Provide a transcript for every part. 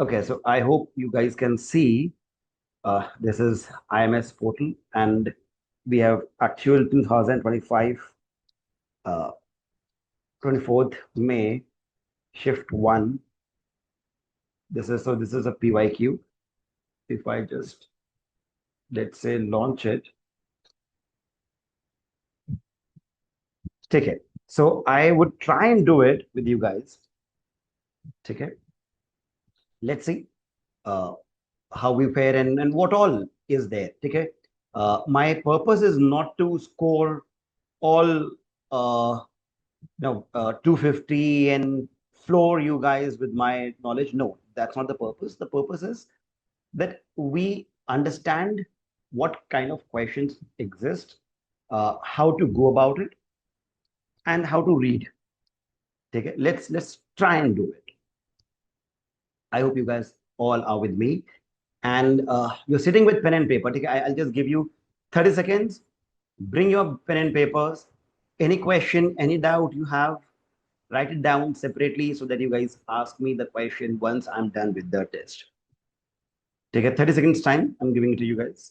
Okay, so I hope you guys can see this is IMS portal and we have actual 2025 uh, 24th May shift 1. This is a PYQ. If I just let's say launch it, take it. So I would try and do it with you guys. Take it. Let's see uh, how we fare and what all is there. Okay. My purpose is not to score all uh, 250 and floor you guys with my knowledge. No, that's not the purpose. The purpose is that we understand what kind of questions exist, how to go about it, and how to read. Okay, let's try and do it. I hope you guys all are with me, and you're sitting with pen and paper. Okay, I'll just give you 30 seconds. Bring your pen and papers. Any question, any doubt you have, write it down separately so that you guys ask me the question once I'm done with the test. Take a 30 seconds time. I'm giving it to you guys.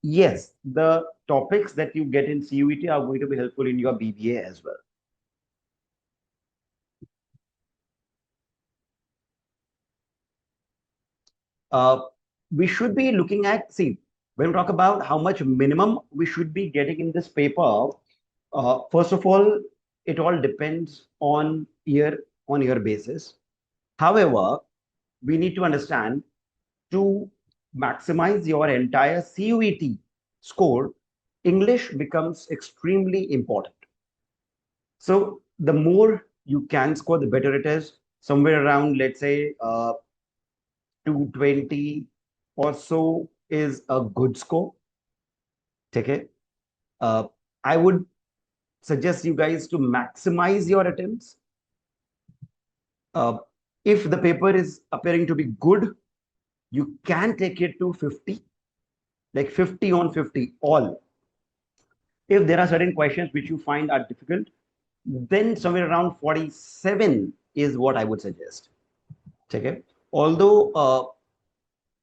Yes, the topics that you get in CUET are going to be helpful in your BBA as well. Uh, we should be looking at, see, when we talk about how much minimum we should be getting in this paper, first of all, it all depends on year basis. However, we need to understand to maximize your entire CUET score, English becomes extremely important. So the more you can score, the better it is. Somewhere around, let's say, 220 or so is a good score. Okay. Uh, I would suggest you guys to maximize your attempts. Uh, if the paper is appearing to be good, you can take it to 50, like 50 on 50, all. If there are certain questions which you find are difficult, then somewhere around 47 is what I would suggest. Okay. Although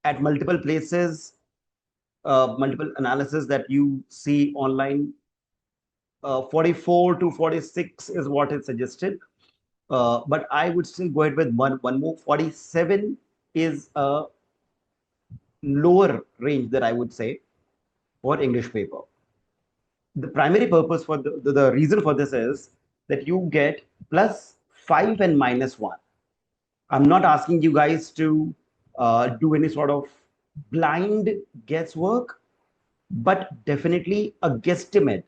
at multiple places, multiple analysis that you see online, 44 to 46 is what is suggested. But I would still go ahead with one more. 47 is a lower range that I would say for English paper. The primary purpose for the reason for this is that you get +5 and -1. I'm not asking you guys to do any sort of blind guesswork, but definitely a guesstimate,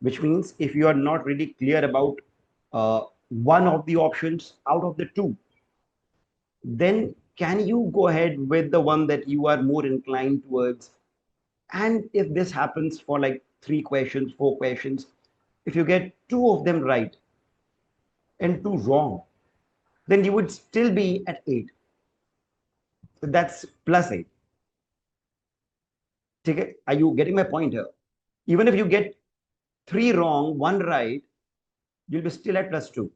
which means if you are not really clear about one of the options out of the two, then can you go ahead with the one that you are more inclined towards? And if this happens for like 3 questions, 4 questions, if you get two of them right and two wrong, then you would still be at 8. So that's +8. Okay? Are you getting my point here? Even if you get 3 wrong, 1 right, you'll be still at +2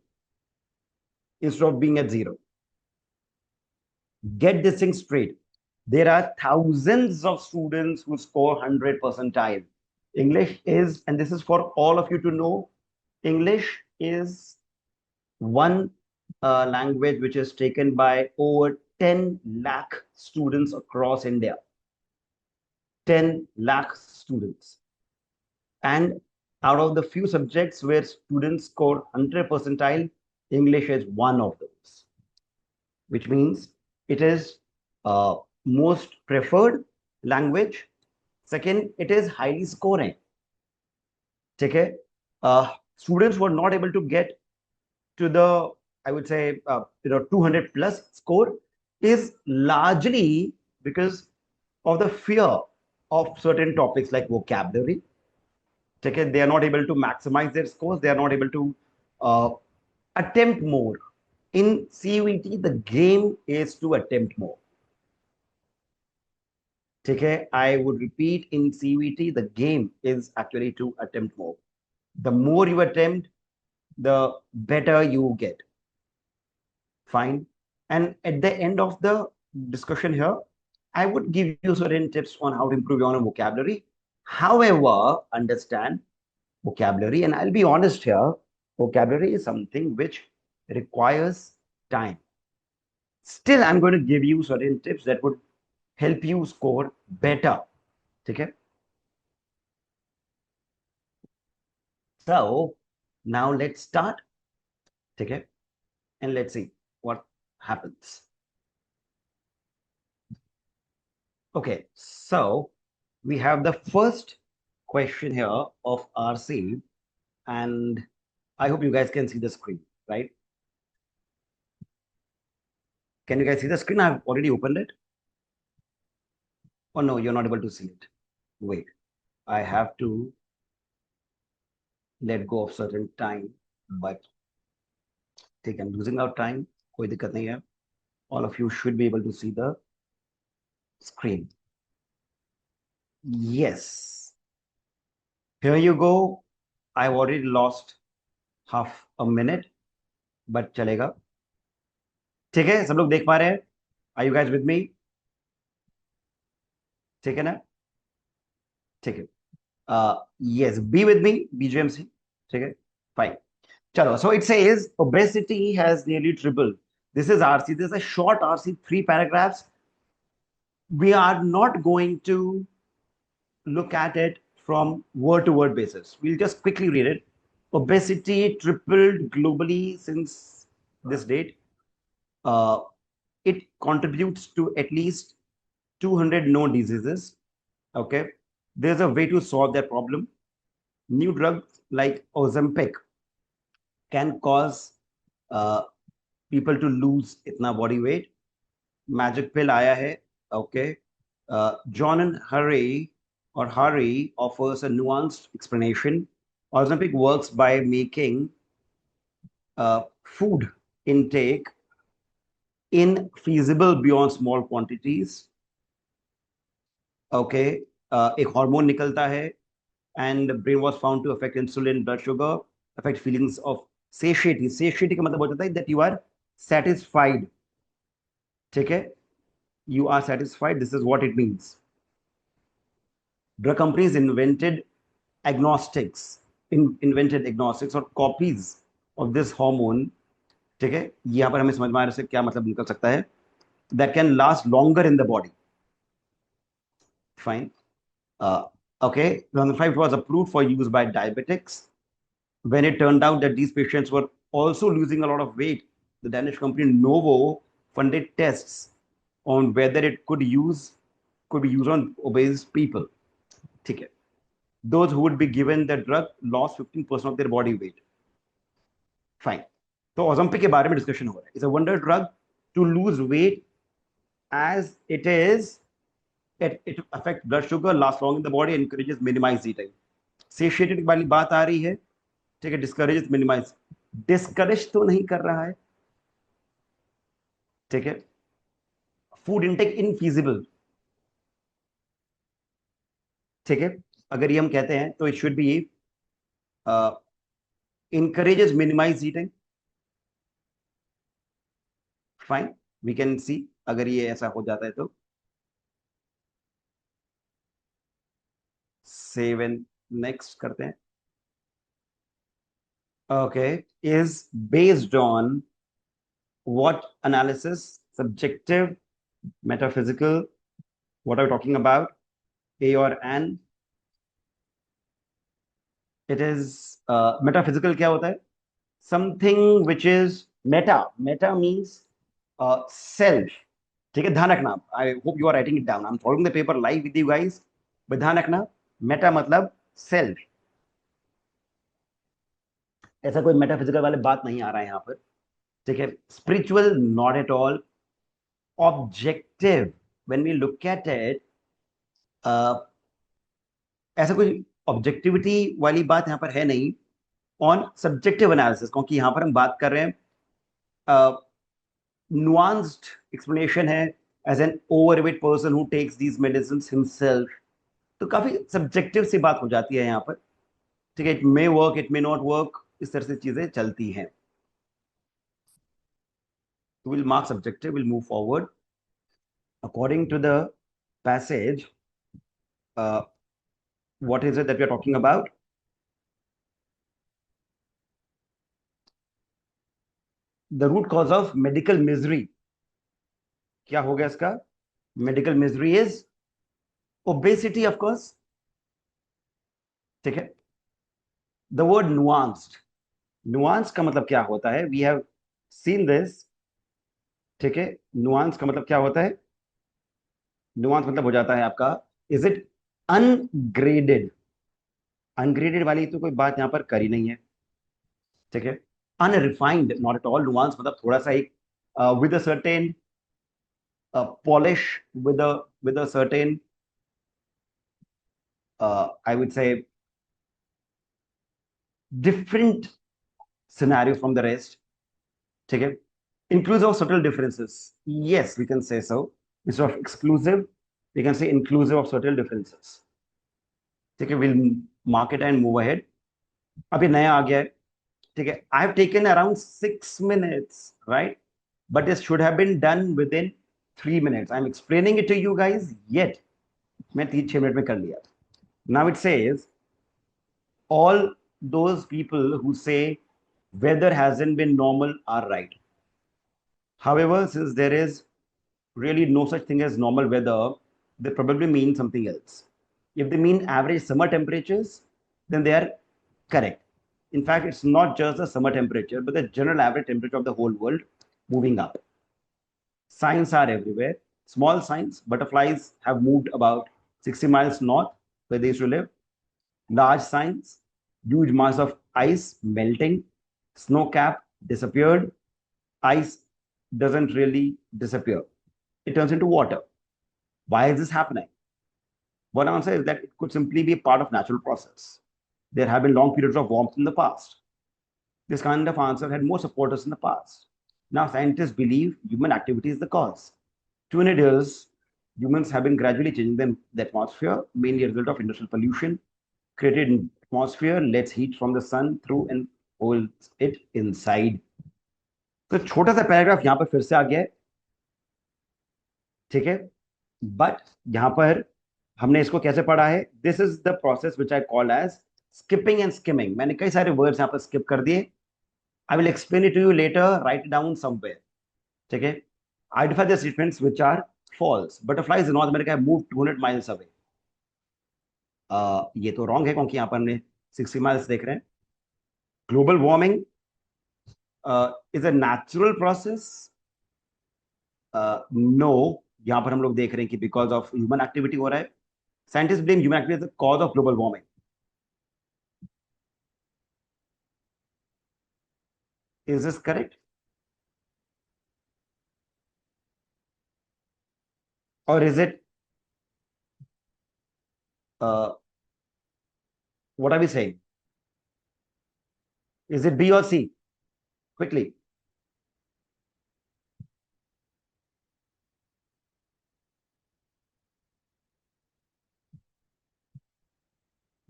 instead of being at 0. Get this thing straight. There are thousands of students who score 100 percentile. English is, and this is for all of you to know, English is one language which is taken by over 10 lakh students across India. 10 lakh students. And out of the few subjects where students score 100 percentile, English is one of those, which means it is most preferred language. Second, it is highly scoring. Okay. Students were not able to get to the, I would say, 200 plus score is largely because of the fear of certain topics like vocabulary. Okay, they are not able to maximize their scores. They are not able to uh, attempt more. In CUET, the game is to attempt more. Okay, I would repeat, in CUET, the game is actually to attempt more. The more you attempt, the better you get. Fine. And at the end of the discussion here, I would give you certain tips on how to improve your own vocabulary. However, understand vocabulary, and I'll be honest here, vocabulary is something which requires time. Still, I'm going to give you certain tips that would help you score better. Okay. So now let's start. Okay. And let's see what happens. Okay. So we have the first question here of RC, and I hope you guys can see the screen, right? Can you guys see the screen? I've already opened it. Oh no, you're not able to see it. Wait, I have to let go of certain time, but take I'm losing out time. कोई दिक्कत नहीं है. All of you should be able to see the screen. Yes. Here you go. I've already lost half a minute, but चलेगा. ठीक है, सब लोग देख पा रहे हैं? Are you guys with me? ठीक है ना? ठीक है. Yes, be with me, BGMC. ठीक है? Fine. Chalo, so it says obesity has nearly tripled. This is RC. This is a short RC, 3 paragraphs. We are not going to look at it from word to word basis. We'll just quickly read it. Obesity tripled globally since this date. It contributes to at least 200 known diseases. Okay. There's a way to solve that problem. New drugs like Ozempic can cause people to lose itna body weight. Magic pill आया है. Okay. John and Harry offers a nuanced explanation. Ozempic works by making food intake infeasible beyond small quantities. Okay. एक hormone निकलता है, and brain was found to affect insulin, blood sugar, affect feelings of satiety. Satiety का मतलब हो जाता है that you are satisfied. ठीक है? You are satisfied. This is what it means. Drug companies invented agnostics or copies of this hormone. ठीक है, यहां पर हमें समझ में आ रहा है क्या मतलब निकल सकता है. That can last longer in the body. Fine. Okay, 2005 was approved for use by diabetics. When it turned out that these patients were also losing a lot of weight, the Danish company Novo funded tests on whether it could be used on obese people. ठीक है. Those who would be given the drug lost 15% of their body weight. Fine. तो Ozempic के बारे में discussion हो रहा है. It's a wonder drug to lose weight as it affects blood sugar, lasts long in the body, encourages minimize eating. Satiated वाली बात आ रही है. ठीक है, discourages minimize. Discourage तो नहीं कर रहा है. ठीक है. Food intake infeasible. ठीक है, अगर ये हम कहते हैं तो it should be encourages minimize eating. Fine, we can see अगर ये ऐसा हो जाता है तो save and next करते हैं. Okay, is based on what analysis? Subjective, metaphysical. What are we talking about? A or an? It is metaphysical. क्या होता है? Something which is meta. Meta means self. ठीक है, ध्यान रखना. I hope you are writing it down. I'm following the paper live with you guys. But ध्यान रखना, meta मतलब self. ऐसा कोई मेटाफिजिकल वाले बात नहीं आ रहा है यहाँ पर. ठीक है. Spiritual, not at all. Objective, when we look at it, ऐसा कोई ऑब्जेक्टिविटी वाली बात यहाँ पर है नहीं. ऑन सब्जेक्टिव एनालिसिस, क्योंकि यहाँ पर हम बात कर रहे हैं नुआंस्ड एक्सप्लेनेशन है as an overweight person who takes these medicines himself. तो काफी सब्जेक्टिव सी बात हो जाती है यहाँ पर. ठीक है, it may work, it may not work. इस तरह से चीजें चलती हैं. We'll mark subjective, we'll move forward. According to the passage, uh, what is it that we are talking about? The root cause of medical misery. क्या हो गया इसका? Medical misery is obesity, of course. ठीक है. The word nuanced. Nuance का मतलब क्या होता है? We have seen this. ठीक है. Nuance का मतलब क्या होता है? Nuance मतलब हो जाता है आपका, is it ungraded? Ungraded वाली तो कोई बात यहां पर करी नहीं है. ठीक है. Unrefined, not at all. Nuance मतलब थोड़ा सा एक with a certain polish, with a certain I would say different scenario from the rest. ठीक है. Inclusive of subtle differences. Yes, we can say so. Instead of exclusive, we can say inclusive of subtle differences. ठीक है. We'll mark it and move ahead. अभी नया आ गया है. ठीक है. I have taken around 6 minutes, right? But this should have been done within 3 minutes. I'm explaining it to you guys. Yet, मैं 3-6 minute में कर लिया. Now it says all those people who say weather hasn't been normal are right. However, since there is really no such thing as normal weather, they probably mean something else. If they mean average summer temperatures, then they are correct. In fact, it's not just the summer temperature, but the general average temperature of the whole world moving up. Signs are everywhere. Small signs, butterflies have moved about 60 miles north where they used to live. Large signs, huge mass of ice melting, snow cap disappeared. Ice doesn't really disappear, it turns into water. Why is this happening? One answer is that it could simply be part of natural process. There have been long periods of warmth in the past. This kind of answer had more supporters in the past. Now scientists believe human activity is the cause. 200 years, humans have been gradually changing the atmosphere, mainly a result of industrial pollution. Created atmosphere lets heat from the sun through and holds it inside. तो छोटा सा paragraph यहां पर फिर से आ गया है. ठीक है. बट यहां पर हमने इसको कैसे पढ़ा है? This is the process which I call as skipping and skimming. मैंने कई सारे वर्ड्स यहां पर स्किप कर दिए. I will explain it to you later. Write down somewhere. ठीक है. Identify the statements which are false. Butterflies in North America have moved 200 miles away. ये तो रॉन्ग है क्योंकि यहां पर हमने 60 माइल्स देख रहे हैं. Global warming is a natural process. No, यहां पर हम लोग देख रहे हैं कि बिकॉज ऑफ ह्यूमन एक्टिविटी हो रहा है. Scientists blame human activity as the cause of global warming. Is this correct? Or is it, uh, what are we saying? Is it B or C? Quickly.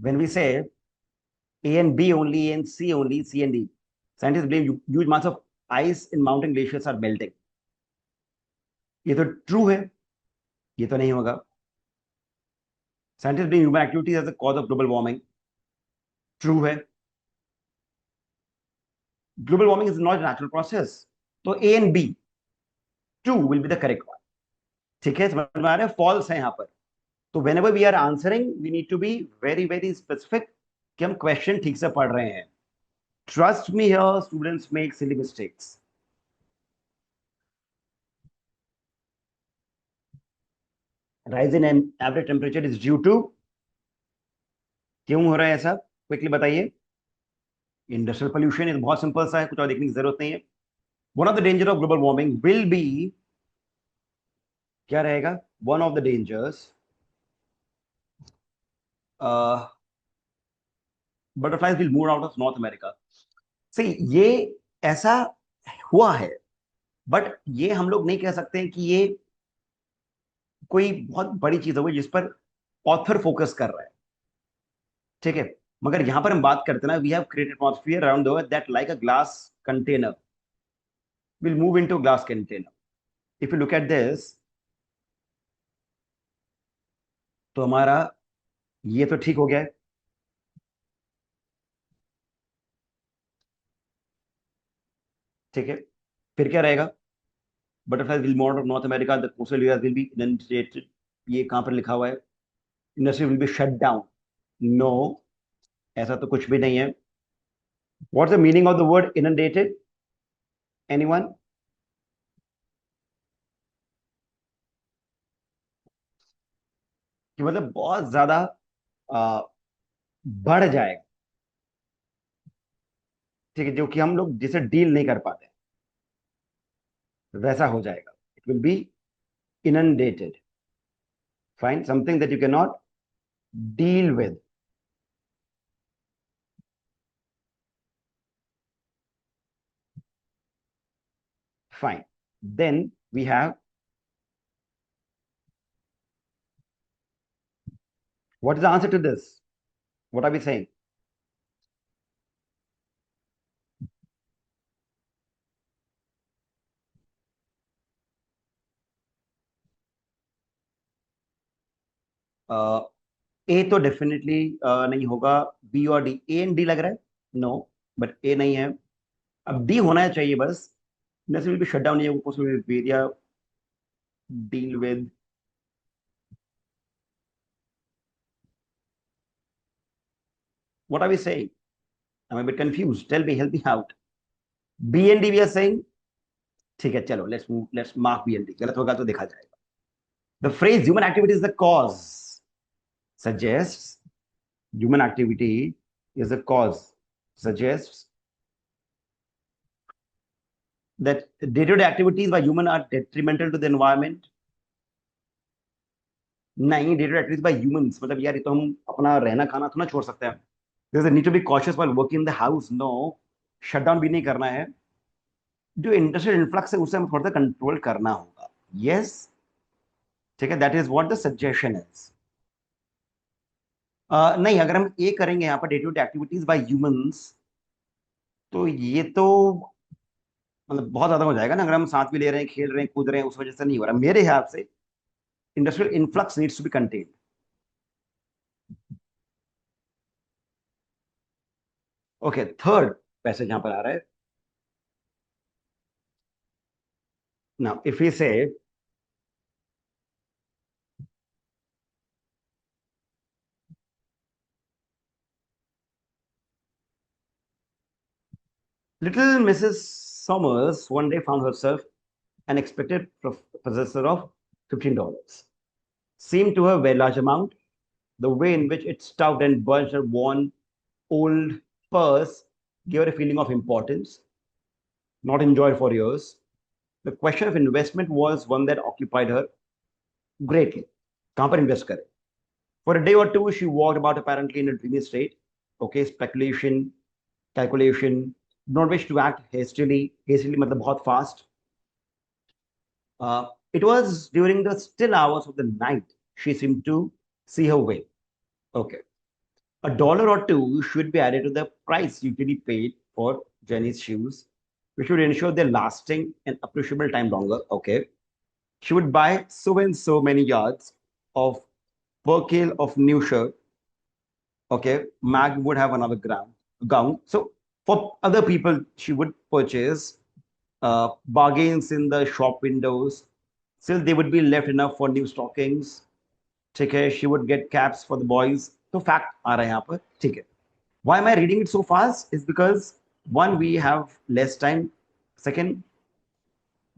When we say A and B only, A and C only, C and D, scientists blame huge amounts of ice in mountain glaciers are melting. ये तो true है. ये तो नहीं होगा. Scientists blame human activities as the cause of global warming. True है. Global warming is not a natural process. तो A and B, two will be the correct one. ठीक है. समझ में आ रहा है? फॉल्स है यहां पर. तो whenever we are answering, we need to be very very specific कि हम क्वेश्चन ठीक से पढ़ रहे हैं. Trust me, here students make silly mistakes. Rise in average temperature is due to, क्यों हो रहा है ऐसा? क्विकली बताइए. Industrial pollution. ये बहुत सिंपल सा है, कुछ और देखने की जरूरत नहीं है. One of the danger of global warming will be, क्या रहेगा? One of the dangers, butterflies will move out of North America. See, ये ऐसा हुआ है, बट ये हम लोग नहीं कह सकते हैं कि ये कोई बहुत बड़ी चीज होगी जिस पर ऑथर फोकस कर रहा है. ठीक है. मगर यहां पर हम बात करते हैं ना, we have created atmosphere around the world that like a glass container will move into glass container. If you look at this, तो हमारा ये तो ठीक हो गया है। ठीक है, फिर क्या रहेगा? Butterfly will moved of North America, the coastal areas will be inundated. ये कहां पर लिखा हुआ है? Industry will be shut down. No, ऐसा तो कुछ भी नहीं है। What's the meaning of the word inundated? Anyone? कि मतलब बहुत ज्यादा आ, बढ़ जाएगा। ठीक है, जो कि हम लोग जिसे डील नहीं कर पाते, वैसा हो जाएगा। It will be inundated. Find something that you cannot deal with. Fine. Then we have, what is the answer to this? What are we saying? ए तो डेफिनेटली नहीं होगा। बी और डी, ए एंड डी लग रहा है। No, but ए नहीं है। अब डी होना चाहिए बस। नेचुरल भी शट डाउन नहीं है, उसमें area deal with. What are we saying? I am a bit confuse, tell me, help me out. B and D we are saying. ठीक है, चलो let's move, let's mark B and D. गलत होगा तो देखा जाएगा। The phrase human activity is the cause suggests human activity is a cause, suggests that day-to-day activities by human are detrimental to the environment. नहीं, day-to-day activities by humans मतलब यार, ये तो हम अपना रहना खाना थोड़ा छोड़ सकते हैं। There's a need to be cautious while working in the house. No, shutdown भी नहीं करना है। जो इंडस्ट्रियल इन्फ्लक्स है उसे हमें थोड़ा सा कंट्रोल करना होगा। यस, ठीक है, that is what the suggestion is. नहीं, अगर हम ये करेंगे यहाँ पर day to day activities by humans, तो ये तो मतलब बहुत ज्यादा हो जाएगा ना। अगर हम साथ भी ले रहे हैं, खेल रहे हैं, कूद रहे हैं, उस वजह से नहीं हो रहा मेरे हिसाब से। Industrial influx needs to be contained. Okay, third passage यहां पर आ रहा है। Now if we say little Mrs Somers one day found herself an expected possessor of $15. Seemed to her a very large amount. The way in which it stuffed and bunched her worn old purse gave her a feeling of importance, not enjoyed for years. The question of investment was one that occupied her greatly. कहां पर invest करें? For a day or two, she walked about apparently in a dreamy state. Okay, speculation, calculation, not wish to act hastily. Hastily, matlab bahut fast. It was during the still hours of the night she seemed to see her way. Okay, a dollar or two should be added to the price usually paid for Jenny's shoes, which would ensure their lasting and appreciable time longer. Okay, she would buy so and so many yards of percale of new shirt. Okay, Mag would have another gown. So for other people, she would purchase bargains in the shop windows. Still, they would be left enough for new stockings. ठीक है, she would get caps for the boys. तो fact आ रहा है यहाँ पर। ठीक है, why am I reading it so fast is because one, we have less time. Second,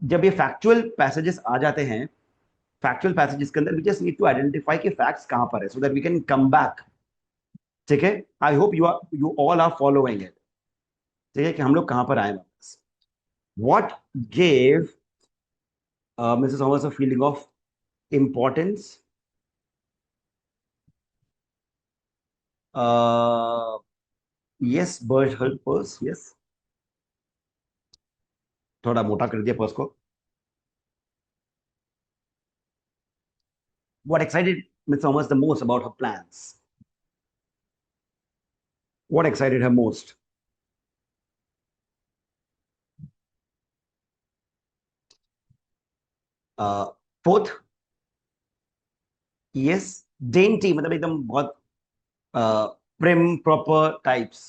जब ये factual passages आ जाते हैं, factual passages के अंदर we just need to identify कि facts कहाँ पर है so that we can come back. ठीक है, I hope you all are following it. ठीक है, कि हम लोग कहां पर आए वापस। What gave Mrs Thomas a feeling of importance? Yes, bulge her purse. Yes, थोड़ा मोटा कर दिया पर्स को। What excited Miss Thomas the most about her plans? What excited her most? Fourth, yes, dainty मतलब एकदम बहुत प्रिम प्रॉपर टाइप्स।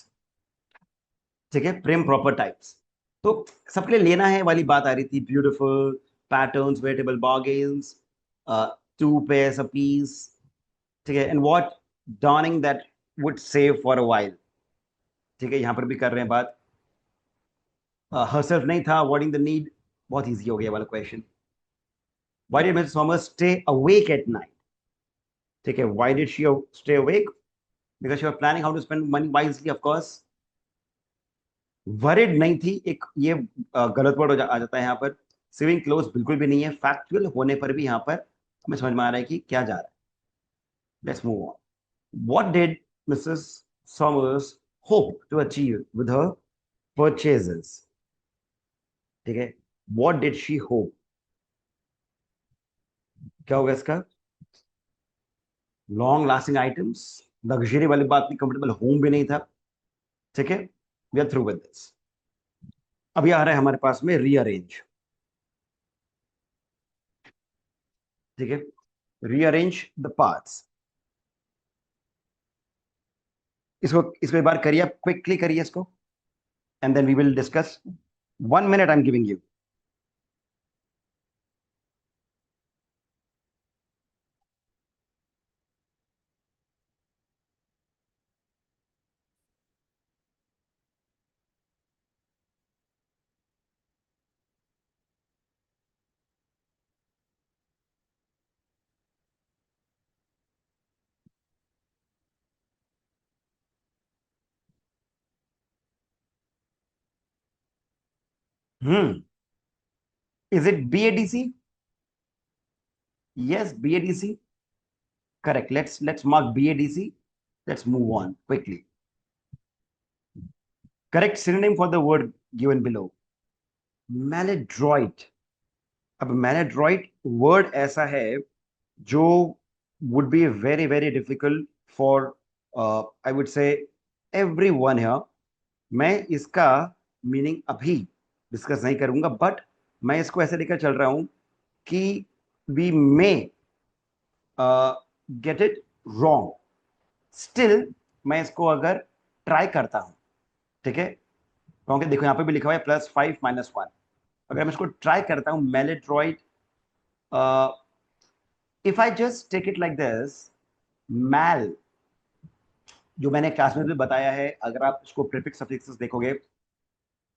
ठीक है, प्रिम प्रॉपर टाइप्स। तो सबके लिए लेना है वाली बात आ रही थी, beautiful patterns, variable bargains, two pairs a piece. ठीक है, and what donning that would save for a while. ठीक है, यहां पर भी कर रहे हैं बात। हरसेल्फ नहीं था, अवॉइडिंग द नीड, बहुत इजी हो गया वाला question. Why did Mrs Thomas stay awake at night? ठीक है, why did she stay awake? Because she was planning how to spend money wisely, of course. Worried नहीं थी, एक ये गलत वर्ड आ जाता है यहाँ पर। सिविंग क्लोज बिल्कुल भी नहीं है, फैक्चुअल होने पर भी यहाँ पर हमें समझ में आ रहा है कि क्या जा रहा है। Let's move on. What did Mrs Summers hope to achieve with her purchases? ठीक है, व्हाट डिड शी होप? क्या होगा इसका? लॉन्ग लास्टिंग आइटम्स, लग्जरी वाली बात नहीं, कंफर्टेबल होम भी नहीं था। ठीक है, we are through with this. अभी आ रहा है हमारे पास में रीअरेंज। ठीक है, रीअरेंज द पार्ट्स। इसको एक बार करिए, आप क्विकली करिए इसको, and then we will discuss. 1 minute I am giving you. Hmm, is it BADC? Yes, BADC. Correct. Let's mark BADC. Let's move on quickly. Correct synonym for the word given below. Maladroit. अब maladroit word ऐसा है जो would be very very difficult for I would say everyone here. मैं इसका meaning अभी discuss नहीं करूंगा, but मैं इसको ऐसे लेकर चल रहा हूं कि we may get it wrong. Still मैं इसको अगर ट्राई करता हूं, ठीक है, क्योंकि देखो यहाँ पे भी लिखा हुआ है +5 - 1। अगर मैं इसको ट्राई करता हूं, maladroit, if I just take it like this, mal, जो मैंने क्लास में भी बताया है, अगर आप इसको प्रीफिक्स सफिक्सेस देखोगे,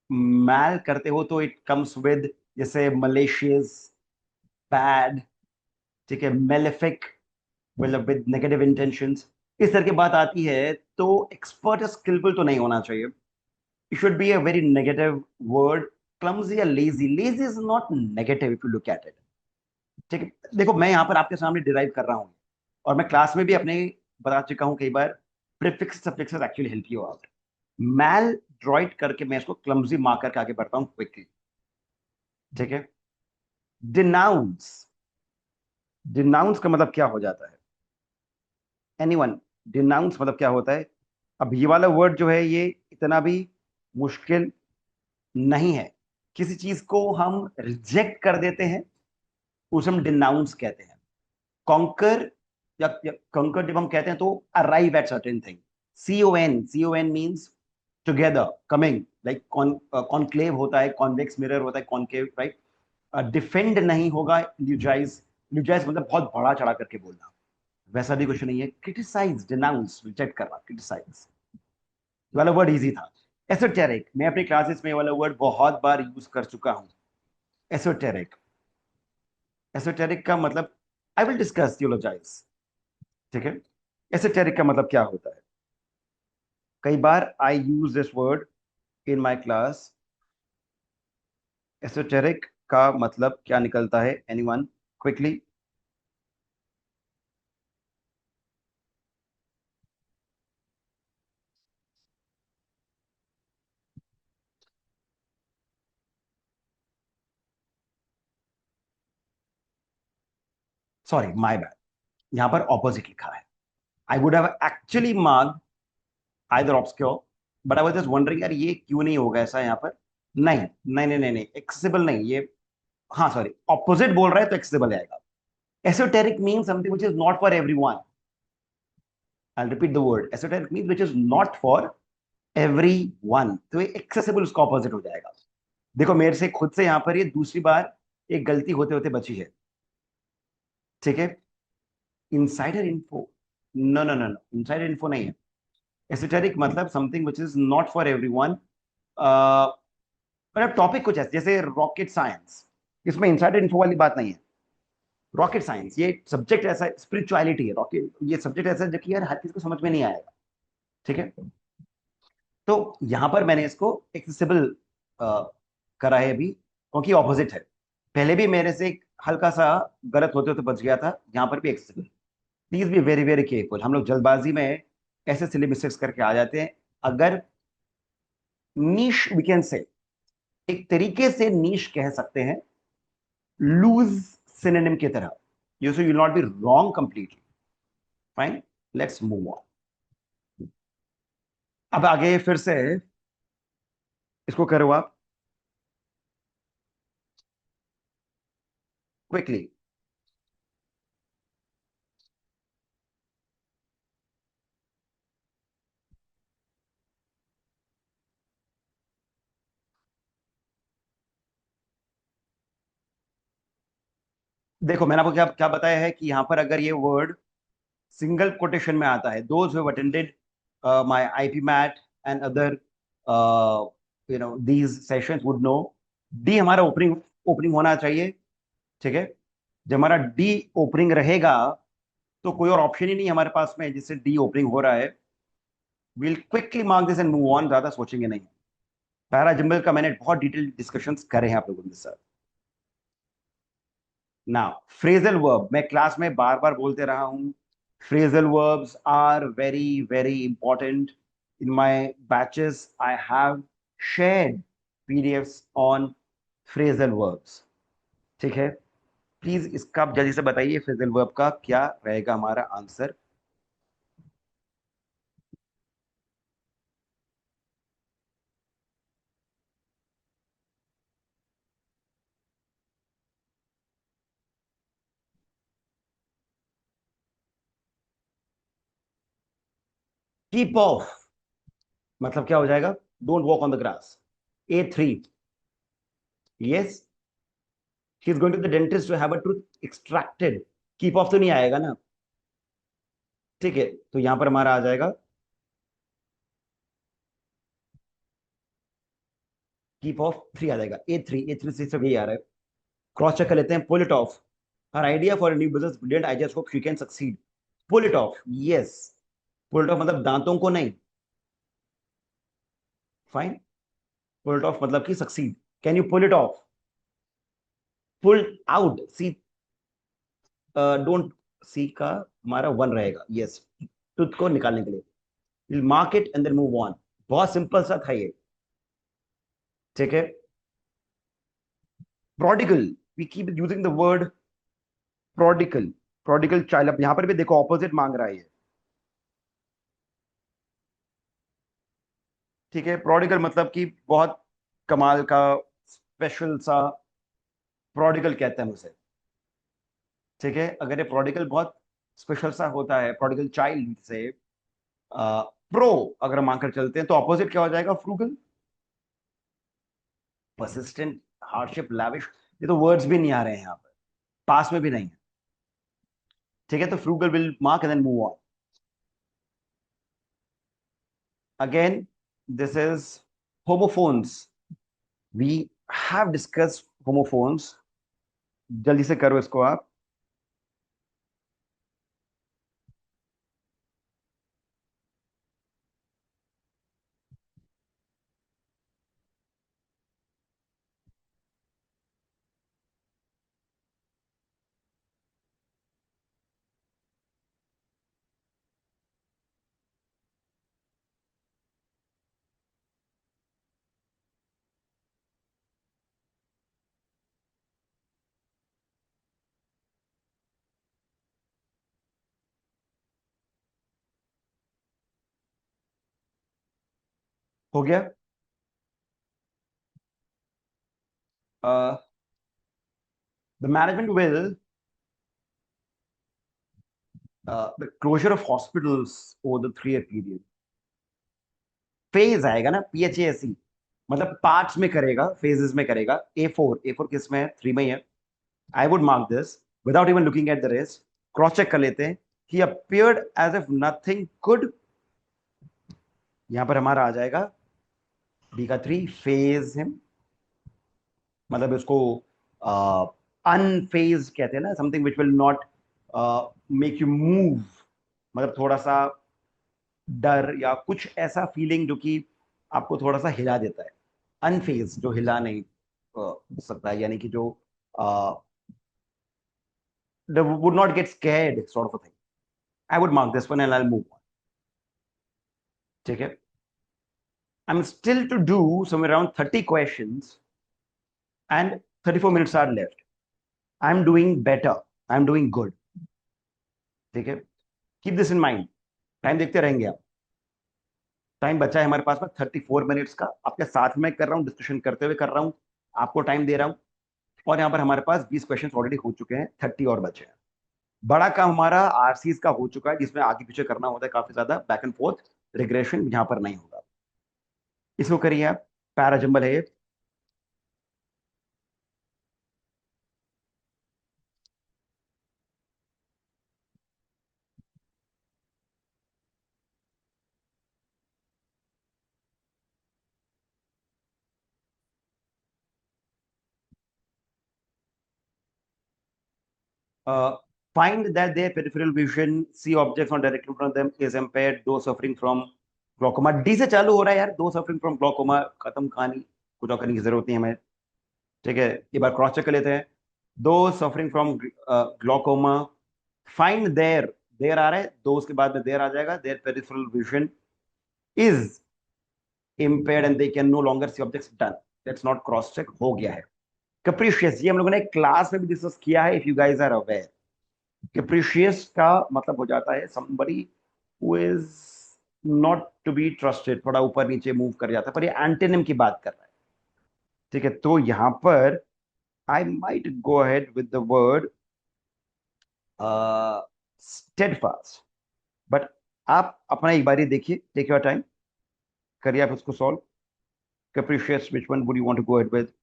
मैल करते हो तो इट कम्स विद, जैसे मलेशियस, बैड, ठीक है, मेलेफिक, मतलब विद नेगेटिव इंटेंशंस, इस तरह की बात आती है, तो एक्सपर्ट या स्किलफुल तो नहीं होना चाहिए। It should be a very negative word. Clumsy or lazy. Lazy is not negative if you look at it. ठीक है, देखो मैं यहाँ पर आपके सामने डिराइव कर रहा हूँ, और मैं क्लास में भी अपने बता चुका हूँ कई बार, prefix suffixes actually help you out. Mal droit करके मैं इसको क्लमजी मार्क करके आगे बढ़ता हूँ क्विकली। ठीक है, डिनाउंस। डिनाउंस का मतलब क्या हो जाता है? एनीवन? डिनाउंस मतलब क्या होता है? अब ये वाला वर्ड जो है, ये इतना भी मुश्किल नहीं है। किसी चीज को हम रिजेक्ट कर देते हैं, उसे हम डिनाउंस कहते हैं। कॉन्कर या कंकर जब हम कहते हैं, तो arrive at certain thing. CON means together, coming, like conclave होता है, कॉन्वेक्स मिरर होता है, कॉन्केव, राइट। डिफेंड नहीं होगा, ल्यूजाइज। ल्यूजाइज मतलब बहुत बड़ा चढ़ा करके बोलना, वैसा भी कुछ नहीं है। क्रिटिसाइज, डिनाउंस, रिजेक्ट करना, क्रिटिसाइज वाला वर्ड इजी था। एसोटेरिक, मैं अपनी क्लासेस में ये वाला वर्ड बहुत बार यूज कर चुका हूं। एसोटेरिक, एसोटेरिक का मतलब, आई विल डिस्कस, थियोलॉजाइज। ठीक है, एसोटेरिक का मतलब क्या होता है? कई बार I use this word in my class. Esoteric का मतलब क्या निकलता है? Anyone, quickly? Sorry, my bad, यहां पर ऑपोजिट लिखा है। I would have actually marked either obscure, but I was just wondering यार ये क्यों नहीं होगा ऐसा यहाँ पर। नहीं नहीं नहीं नहीं नहीं, एक्सेसिबल नहीं ये। हाँ सॉरी, ऑपोजिट बोल रहा है तो एक्सेसिबल आएगा। Esoteric mean something which is not for everyone. I repeat the word, esoteric mean which is not for everyone, तो ये एक्सेसिबल उसका ऑपोजिट हो जाएगा। देखो मेरे से खुद से यहाँ पर ये दूसरी बार एक गलती होते होते बची है। ठीक है, insider info, no no no no, insider info नहीं है। एसोटेरिक मतलब something which is not for everyone. मतलब टॉपिक कुछ ऐसे जैसे रॉकेट साइंस, इसमें इनसाइडर इन्फो वाली बात नहीं है। रॉकेट साइंस ये सब्जेक्ट ऐसा, स्पिरिचुअलिटी है रॉकेट, ये सब्जेक्ट ऐसा है जो कि यार हर किसी को समझ में नहीं आएगा। ठीक है, तो यहां पर मैंने इसको एक्सेसिबल करा है अभी, क्योंकि ऑपोजिट है। पहले भी मेरे से एक हल्का सा गलत होते होते बच गया था, यहां पर भी accessible. Please be very very careful, हम लोग जल्दबाजी में ऐसे सिली मिस्टेक्स करके आ जाते हैं। अगर नीश वी कैन से, एक तरीके से नीश कह सकते हैं, लूज सिनोनिम की तरह, you so you not be wrong completely. Fine, let's move on. अब आगे फिर से इसको करो आप क्विकली। देखो मैंने आपको क्या क्या बताया है कि यहां पर अगर ये वर्ड सिंगल कोटेशन में आता है, those who attended my IPMAT and other these sessions would know, D हमारा ओपनिंग ओपनिंग होना चाहिए। ठीक है, जब हमारा डी ओपनिंग रहेगा तो कोई और ऑप्शन ही नहीं हमारे पास में जिससे डी ओपनिंग हो रहा है। Will quickly mark this and move on, ज्यादा सोचेंगे नहीं। पैराजिम्बल का मैंने बहुत डिटेल डिस्कशंस करे हैं आप लोगों के साथ। नाउ फ्रेजल वर्ब, मैं क्लास में बार बार बोलते रहा हूं, phrasal verbs are very very important. In my batches I have shared PDFs on phrasal verbs. ठीक है, प्लीज इसका आप जल्दी से बताइए फ्रेजल वर्ब का क्या रहेगा हमारा आंसर। कीप ऑफ मतलब क्या हो जाएगा, don't walk on the grass. A3, yes, she is going to the dentist to have a tooth extracted. Keep off तो नहीं आएगा ना। ठीक है, तो यहां पर हमारा आ जाएगा कीप ऑफ 3 आ जाएगा, A3 से सब यही आ रहा है। क्रॉस चेक कर लेते हैं, pull it off, her idea for new business brilliant, I just hope you can succeed. Pull it off, yes, pull it off मतलब दांतों को नहीं। फाइन, पुल इट ऑफ मतलब कि succeed. Can you pull it off, pull out, see, don't, see का हमारा one रहेगा, yes, tooth को निकालने के लिए। Will mark it and then move on. बहुत सिंपल सा था ये। ठीक है, prodigal, we keep using the word prodigal, prodigal child. अब यहां पर भी देखो ऑपोजिट मांग रहा है ये। ठीक है, प्रोडिगल मतलब कि बहुत कमाल का, स्पेशल सा, प्रोडिगल कहते हैं उसे। ठीक है, अगर ये प्रोडिगल बहुत स्पेशल सा होता है, प्रोडिगल चाइल्ड से प्रो अगर मानकर चलते हैं तो ऑपोजिट क्या हो जाएगा, फ्रूगल। परसिस्टेंट, हार्डशिप, लैविश, ये तो वर्ड्स भी नहीं आ रहे हैं यहाँ पर, पास में भी नहीं है। ठीक है, तो frugal will mark and then move on. Again this is homophones, we have discuss homophones. जल्दी से करो इसको आप। हो गया. The management will the closure of hospitals over the 3 year period. Phase आएगा ना, PHASE, मतलब पार्ट्स में करेगा, फेजेस में करेगा. A4 किस में है? 3 में ही है. I would mark this without even looking at the rest. Cross check कर लेते हैं. He appeared as if nothing could. यहां पर हमारा आ जाएगा B का 3 फेज हिम, मतलब इसको अनफेज कहते हैं ना, something which will not make you move, मतलब थोड़ा सा डर या कुछ ऐसा फीलिंग जो कि आपको थोड़ा सा हिला देता है. अनफेज जो हिला नहीं सकता है, यानी कि जो would not get scared sort of a thing. I would mark this one and I'll move on. ठीक है. I'm still to do somewhere around 30 questions and 34 minutes are left. I'm doing better. I'm doing good. ठीक है. Keep this in mind. Time देखते रहेंगे आप. Time बचा है हमारे पास में 34 मिनट्स का. आपके साथ में कर रहा हूँ, डिस्कशन करते हुए कर रहा हूँ, आपको टाइम दे रहा हूँ. और यहाँ पर हमारे पास 20 क्वेश्चन ऑलरेडी हो चुके हैं, 30 और बचे हैं. बड़ा काम हमारा आरसीज का हो चुका है, जिसमें आगे पीछे करना होता है काफी ज्यादा, बैक एंड फोर्थ रिग्रेशन यहाँ पर नहीं होगा. इसको करिए आप. पैराजंबल है. Find that their peripheral vision, see objects not directly in front of them, is impaired. Those suffering from glaucoma. D से चालू हो रहा है यार. Those suffering from glaucoma. खत्म कहानी, कुछ और करने की जरूरत नहीं है हमें. ठीक है. एक बार क्रॉस चेक कर लेते हैं. Those suffering from glaucoma. Find their आ रहा है, those के बाद में their आ जाएगा. Their peripheral vision is impaired and they can no longer see objects. Done. That's not cross check. हो गया है. Capricious, ये हम लोगों ने क्लास में भी डिस्कस किया है, if you guys are aware. Capricious का मतलब हो जाता है somebody who is not to be trusted, थोड़ा ऊपर नीचे मूव कर जाता है, पर ये एंटोनिम की बात कर रहा है. ठीक है. तो यहां पर I might go ahead with the word steadfast. But आप अपना एक बारी देखिए, टेक योर टाइम, करिए आप उसको solve. Capricious, which one would you want to go ahead with?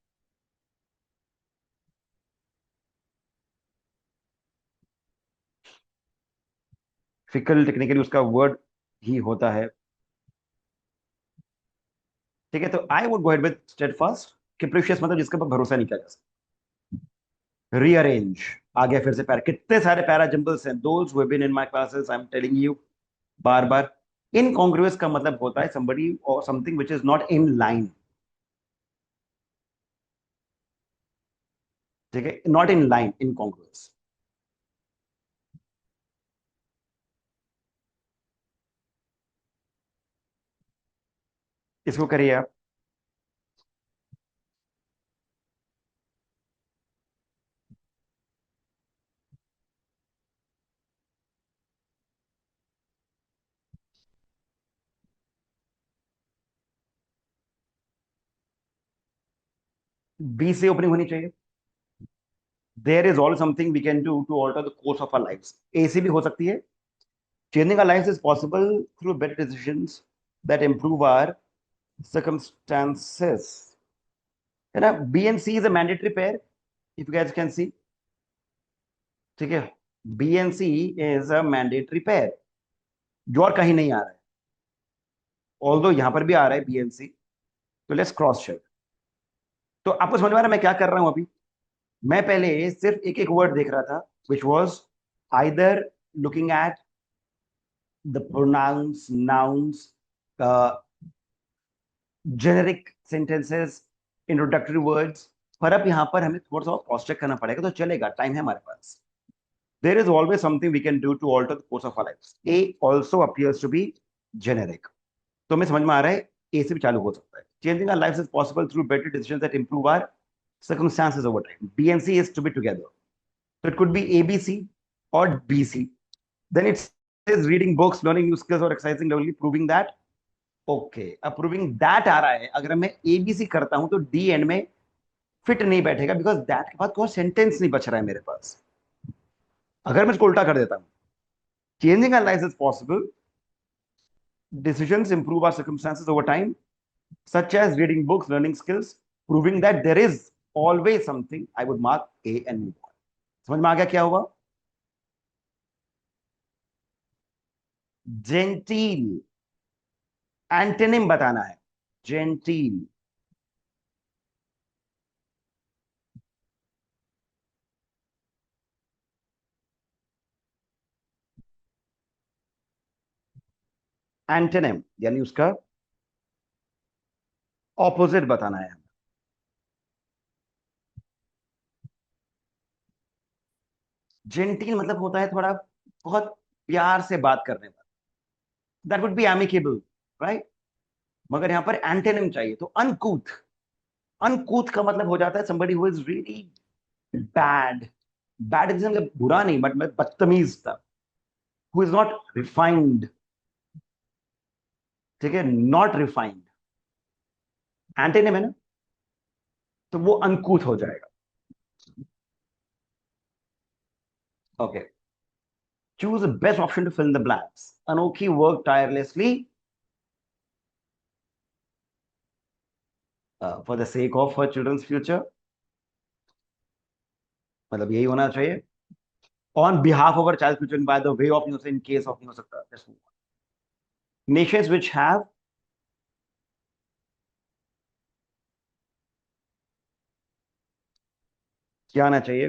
Fickle technically उसका वर्ड ही होता है. ठीक है. तो I would go ahead with steadfast. Capricious मतलब जिसके ऊपर भरोसा नहीं किया जा सकता. रीअरेंज आ गया फिर से. पैरा, कितने सारे पैरा जंबल्स हैं. Those who have been in my classes, I am telling you बार बार. इनकॉन्ग्रुअस का मतलब होता है somebody or something which is not in line. ठीक है. Not in line, incongruous. इसको करिए आप. बी से ओपनिंग होनी चाहिए. There is all something we can do to alter the course of our lives. A से भी हो सकती है. Changing our lives is possible through better decisions that improve our circumstances. है ना. B and C is a mandatory pair, if you guys can see. ठीक है. B and C is a mandatory pair, जो और कहीं नहीं आ रहा है. ऑल्दो यहां पर भी आ रहा है बी एंड सी. तो लेट्स क्रॉस चेक. तो आपको समझ में आ रहा है मैं क्या कर रहा हूं अभी. मैं पहले सिर्फ एक एक वर्ड देख रहा था, which was either looking at the pronounce, nouns, generic sentences, introductory words. पर अब यहां पर हमें थोड़ा सा क्रॉस चेक करना पड़ेगा. तो चलेगा, टाइम है हमारे पास. There is always something we can do to alter the course of our lives. A also appears to be generic. तो हमें समझ में आ रहा है ए से भी चालू हो सकता है. Changing our lives is possible through better decisions that improve our circumstances over time. B and C is to be together. So it could be ABC or BC. Then it says reading books, learning new skills, or exercising regularly, proving that okay, approving that आ रहा है, अगर मैं ABC करता हूं तो D and में fit नहीं बैठेगा, बिकॉज दैट के बाद कोई सेंटेंस नहीं बच रहा है मेरे पास। अगर मैं इसको उल्टा कर देता हूं, changing our life is possible, decisions improve our circumstances over time, such as reading books, learning skills, proving that there is always something, I would mark A and move on. समझ में आ गया क्या हुआ? जेंटील, एंटोनिम बताना है। Gentle, antonym यानी उसका opposite बताना है। जेंटील मतलब होता है थोड़ा बहुत प्यार से बात करने वाला, that would be amicable, right? मगर यहां पर एंटोनिम चाहिए, तो अनकूथ। अनकूथ का मतलब हो जाता है somebody who is really bad, bad मतलब बुरा नहीं, बट मैं बदतमीज था, हु इज नॉट रिफाइंड। ठीक है, नॉट रिफाइंड एंटेनिम है ना, तो वो अनकूथ हो जाएगा। Okay, choose best option to fill the blanks. Anokhi work tirelessly for the sake of her children's future, मतलब यही होना चाहिए। On behalf of our child future by the way of, नहीं हो सकता, इन केस ऑफ नहीं हो सकता। नेशंस विच हैव, क्या आना चाहिए?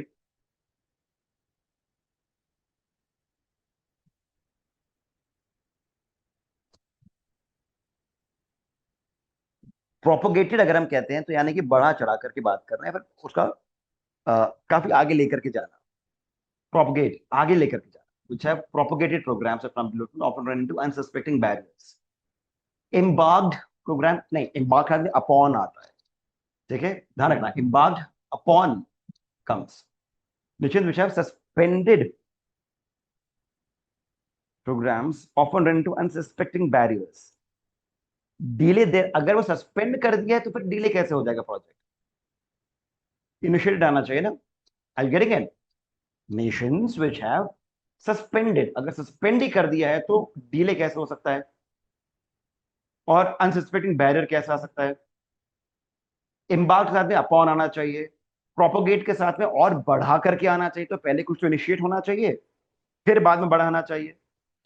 प्रोपोगेटेड अगर हम कहते हैं तो यानी कि बढ़ा चढ़ा करके बात कर रहे हैं, पर उसका काफी आगे लेकर के जाना। प्रोपोगेट, आगे लेकर के जाना, which have propagated programs from development often run into unsuspecting barriers. Embarked program नहीं, embarked में upon आता है। ठीक है, ध्यान रखना, embarked upon comes, nations which have suspended programs often run into unsuspecting barriers. Delay दे, अगर वो सस्पेंड कर दिया है तो फिर डिले कैसे हो जाएगा प्रोजेक्ट? इनिशिएटेड आना चाहिए ना। I getting it? Nations which have suspended, अगर सस्पेंड ही कर दिया है तो डिले कैसे हो सकता है? और अनसस्पेक्टिंग बैरियर कैसे आ सकता है? इम्बार्क के साथ में अपॉन आना चाहिए, प्रोपोगेट के साथ में और बढ़ा करके आना चाहिए, तो पहले कुछ तो इनिशिएट होना चाहिए, फिर बाद में बढ़ाना चाहिए।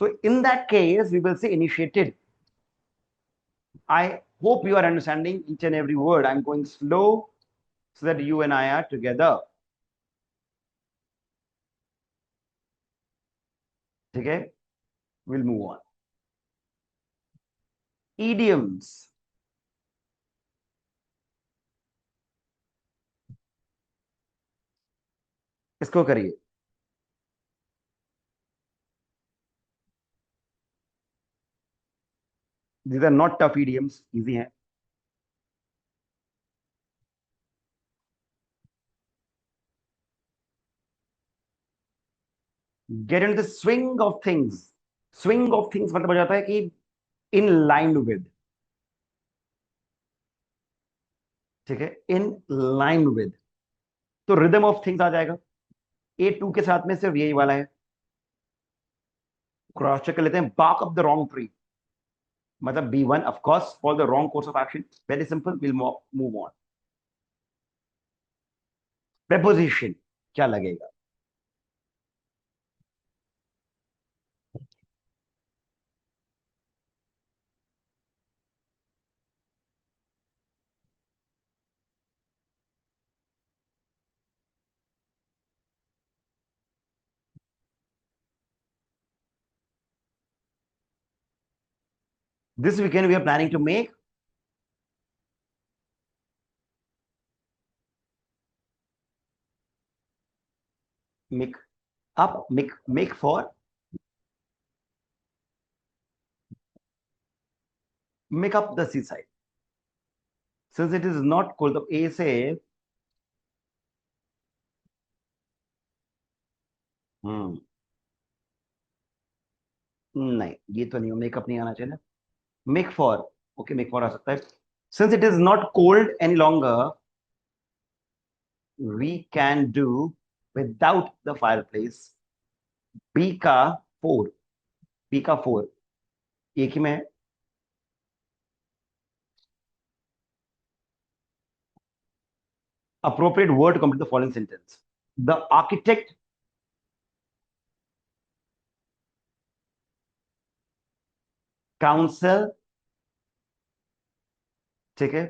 तो in that case we will say initiated. I hope you are understanding each and every word. I am going slow so that you and I are together. ठीक है, we'll move on. Idioms, इसको करिए। These are not tough idioms, easy हैं। Get into the swing of things. Swing of things मतलब हो जाता है कि in line with, ठीक है, इन लाइन विद, तो रिदम ऑफ थिंग्स आ जाएगा। ए टू के साथ में सिर्फ यही वाला है। क्रॉस चेक कर लेते हैं, bark off the wrong tree, मतलब B one of course for the wrong course of action, very simple, will move on. Preposition क्या लगेगा? This weekend we are planning to make, make up, make for, make up the seaside, since it is not cold, तो A से हम्म, नहीं, ये तो नहीं, makeup नहीं आना चाहिए ना। Make for, okay, make for आ सकता है. Since it is not cold any longer, we can do without the fireplace. B का 4. बी का 4 एक ही में है. Appropriate word to complete the following sentence. The architect council. ठीक है.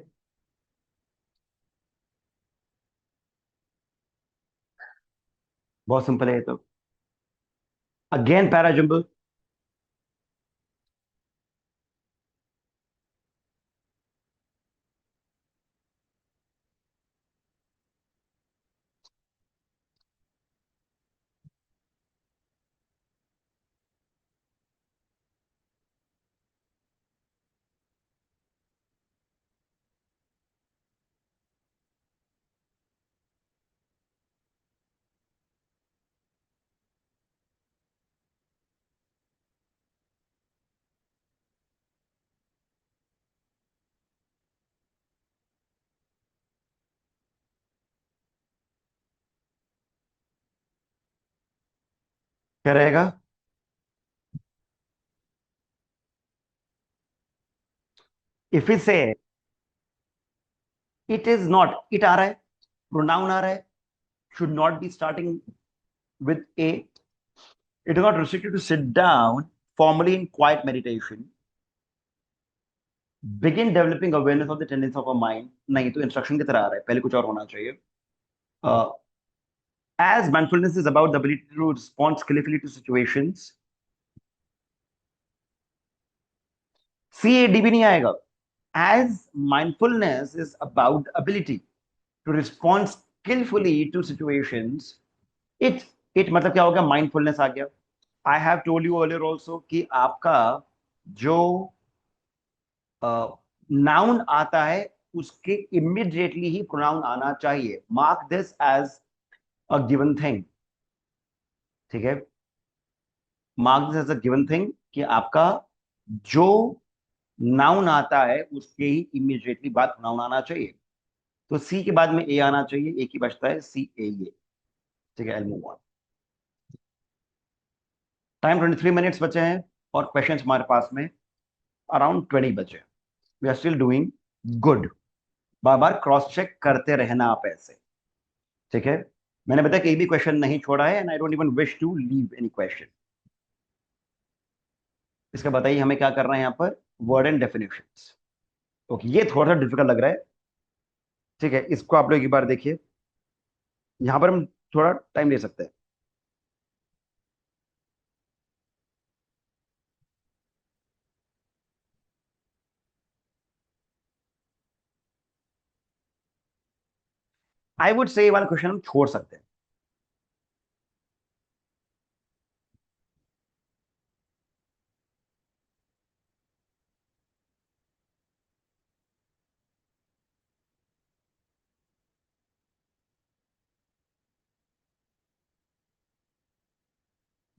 बहुत सिंपल है ये तो. Again parajumble. क्या रहेगा? इफ इट से इट इज नॉट, इट आ रहा है, प्रोनाउन आ रहा है, should not be starting with a. It is not restricted to sit down formally in quiet meditation. Begin developing awareness of the tendency of a mind. नहीं तो instruction की तरह आ रहा है, पहले कुछ और होना चाहिए. uh, as mindfulness is about the ability to respond skillfully to situations. CAD भी नहीं आएगा. As mindfulness is about the ability to respond skillfully to situations. it it मतलब क्या हो गया? माइंडफुलनेस आ गया. I have told you earlier also कि आपका जो नाउन आता है उसके इमिडिएटली ही प्रोनाउन आना चाहिए. Mark this as a given thing. ठीक है. Mark this as a given thing कि आपका जो नाउन आता है उसके ही इमिडिएटली बाद प्रोनाउन आना चाहिए. तो सी के बाद में ए आना चाहिए. एक ही बचता है, सी ए ए. ठीक है, I move on. Time 23 minutes बचे हैं और क्वेश्चंस हमारे पास में अराउंड 20 बचे हैं. We are still doing good. बार बार क्रॉस चेक करते रहना आप ऐसे. ठीक है. मैंने बताया कि एक भी क्वेश्चन नहीं छोड़ा है and I don't even wish to leave any question. इसका बताइए हमें क्या करना है यहाँ पर. Word and definitions. ओके, ये थोड़ा सा डिफिकल्ट लग रहा है. ठीक है, इसको आप लोग एक बार देखिए. यहाँ पर हम थोड़ा टाइम ले सकते हैं. आई वुड से ये वाला क्वेश्चन हम छोड़ सकते हैं.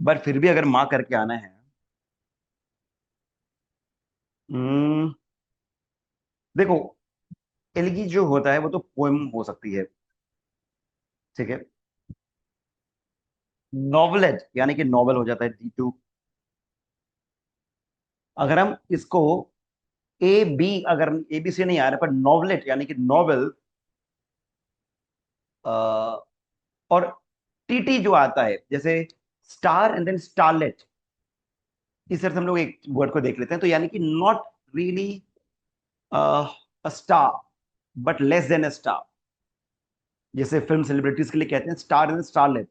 बट फिर भी अगर माँ करके आना है. हम्म, देखो, एलगी जो होता है वो तो पोएम हो सकती है. ठीक है. नॉवलेज यानी कि नॉवल हो जाता है D2. अगर हम इसको ए बी, अगर ए बी से नहीं आ रहा पर नॉवलेट यानी कि नॉवल, और टीटी जो आता है जैसे स्टार एंड देन स्टारलेट, इस तरह से हम लोग एक वर्ड को देख लेते हैं. तो यानी कि not really a star but less than a star. जैसे फिल्म सेलिब्रिटीज के लिए कहते हैं स्टार एंड स्टारलेट.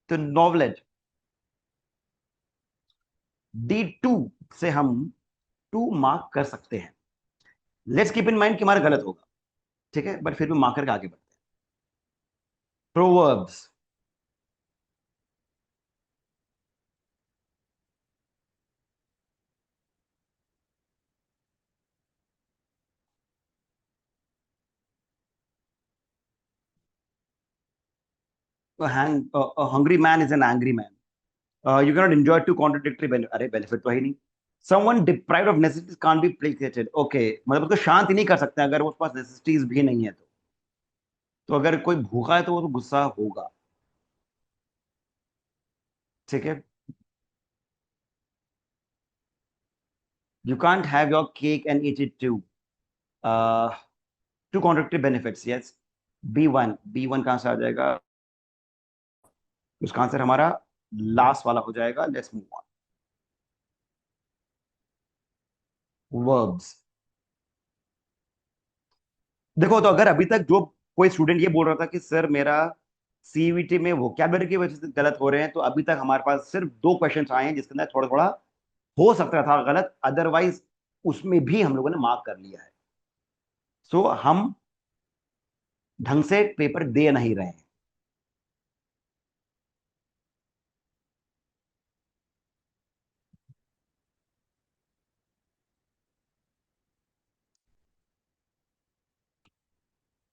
तो नॉवलेट D2 से हम 2 मार्क कर सकते हैं. लेट्स कीप इन माइंड कि हमारा गलत होगा. ठीक है, बट फिर भी मार्क करके आगे बढ़ते हैं. Proverbs. Hungry man is an angry man. You can not enjoy two contradictory. अरे बेनिफिट तो है ही नहीं. Someone deprived of necessities can't be placated, okay, मतलब उसको शांत ही नहीं कर सकते अगर उसके पास नेसेसिटीज भी नहीं है तो अगर कोई भूखा है तो वो तो गुस्सा होगा। ठीक है। You can't have your cake and eat it too, two contradictory benefits, yes. B one कहां से आ जाएगा? उसका आंसर हमारा लास्ट वाला हो जाएगा। Let's move on. वर्ब्स। देखो, तो अगर अभी तक जो कोई स्टूडेंट ये बोल रहा था कि सर मेरा सीवीटी में वोकैबुलरी की वजह से गलत हो रहे हैं, तो अभी तक हमारे पास सिर्फ दो क्वेश्चंस आए हैं जिसके अंदर थोड़ा थोड़ा हो सकता था गलत, अदरवाइज उसमें भी हम लोगों ने मार्क कर लिया है। सो हम ढंग से पेपर दे नहीं रहे हैं।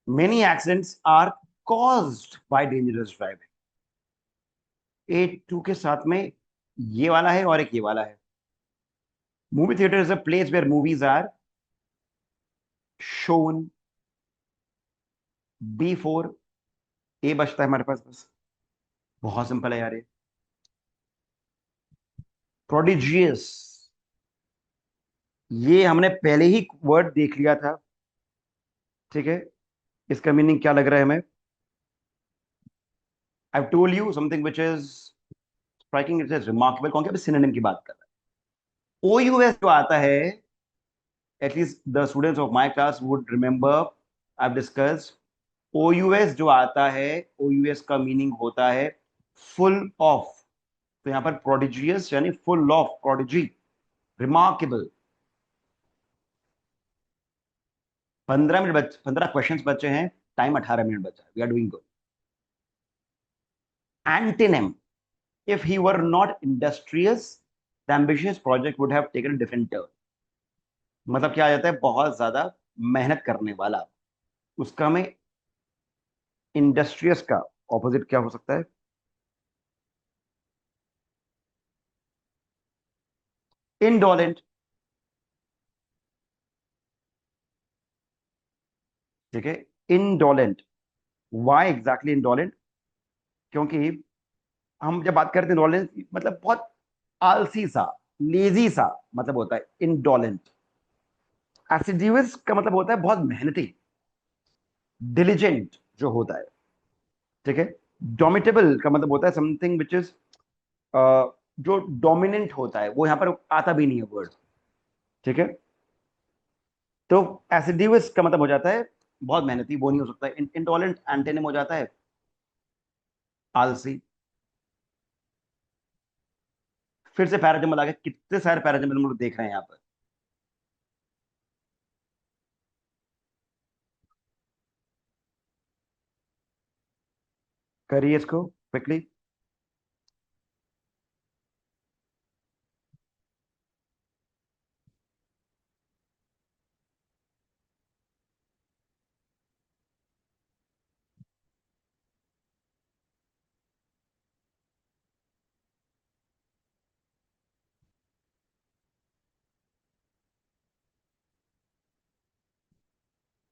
Many accidents are caused by dangerous driving. 8-2 के साथ में ये वाला है और एक ये वाला है। Movie theatre is a place where movies are shown. B4। A बचता है हमारे पास बस। बहुत सिंपल है यार ये। प्रोडिजियस, ये हमने पहले ही वर्ड देख लिया था। ठीक है। इसका मीनिंग क्या लग रहा है हमें? आई told you something which is striking, it is remarkable. कौन क्या सिनोनिम की बात कर रहा है? OUS जो आता है, at least the students of my class would remember, I discussed. OUS जो आता है, OUS का मीनिंग होता है फुल ऑफ। तो यहां पर प्रोडिजियस यानी full of, prodigy, remarkable. 15 questions बचे हैं, टाइम 18 मिनट बचा है। We are doing good. Antonym, if he were not industrious, the ambitious project would have taken a different turn। मतलब क्या आ जाता है? बहुत ज्यादा मेहनत करने वाला। उसका में इंडस्ट्रियस का ऑपोजिट क्या हो सकता है? इंडोलेंट। ठीक है। इंडोलेंट। Why exactly indolent? क्योंकि हम जब बात करते हैं इंडोलेंस, मतलब बहुत आलसी सा, लेजी सा मतलब होता है इंडोलेंट। एसिडियस का मतलब होता है बहुत मेहनती, डिलीजेंट जो होता है। ठीक है। डोमिटेबल का मतलब होता है समथिंग विच इज जो डोमिनेंट होता है, वो यहां पर आता भी नहीं है वर्ड। ठीक है। तो एसिडिवस का मतलब हो जाता है बहुत मेहनती, वो नहीं हो सकता। इंटॉलरेंट एंटेनिम हो जाता है आलसी। फिर से पैराजम्बल आ गया। कितने सारे पैराजम्बल हम लोग देख रहे हैं यहाँ पर। करिए इसको क्विकली।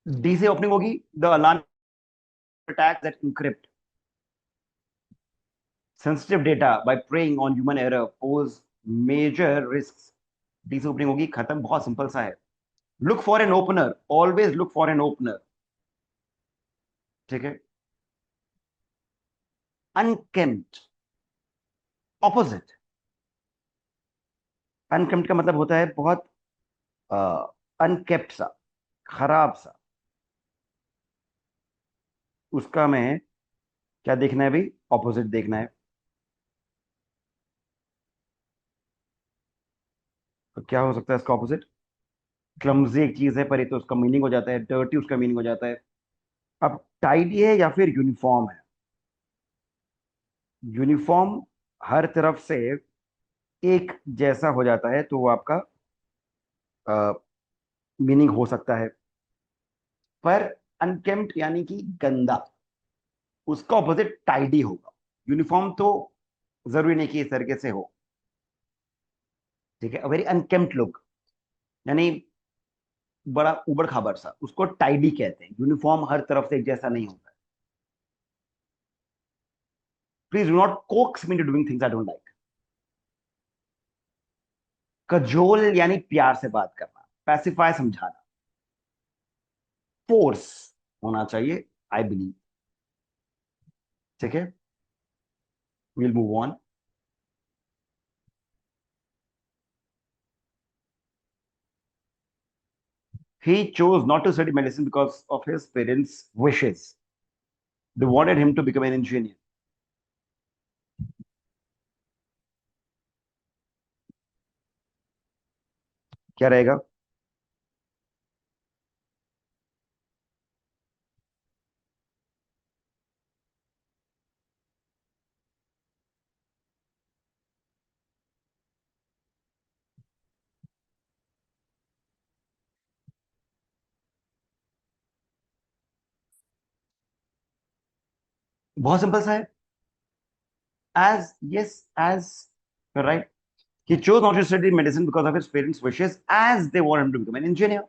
डी से ओपनिंग होगी। The alarm attack that encrypt sensitive data by preying on human error pose major risks। D से ओपनिंग होगी, खत्म। बहुत सिंपल सा है। Look for an opener, always look for an opener. ठीक है। अनकेम्प्ट, ऑपोजिट। अनकेम्प्ट का मतलब होता है बहुत अनकेप्ट सा, खराब सा। उसका में क्या देखना है भाई? ऑपोजिट देखना है। तो क्या हो सकता है इसका ऑपोजिट? क्लमजी एक चीज है, पर ये तो उसका मीनिंग हो जाता है डर्टी, उसका मीनिंग हो जाता है। अब टाइडी है या फिर यूनिफॉर्म है? यूनिफॉर्म हर तरफ से एक जैसा हो जाता है, तो वो आपका मीनिंग हो सकता है। पर अनकेम्प्ट यानी कि गंदा, उसका ऑपोजिट टाइडी होगा। यूनिफॉर्म तो जरूरी नहीं कि इस तरीके से हो। ठीक है, वेरी अनकेम्प्ट लुक, यानी बड़ा उबड़ खाबड़ सा, उसको टाइडी कहते हैं। यूनिफॉर्म हर तरफ से एक जैसा नहीं होता। Please do not coax me to doing things I don't like. Cajole यानी प्यार से बात करना, पैसिफाई समझाना। फोर्स होना चाहिए, आई बिलीव। ठीक है, will move on. He chose not to study medicine because of his parents' wishes. They wanted him to become an engineer. क्या रहेगा? बहुत सिंपल सा है। As yes, as you're right. He chose not to study medicine because of his parents' wishes, as they want him to become an engineer.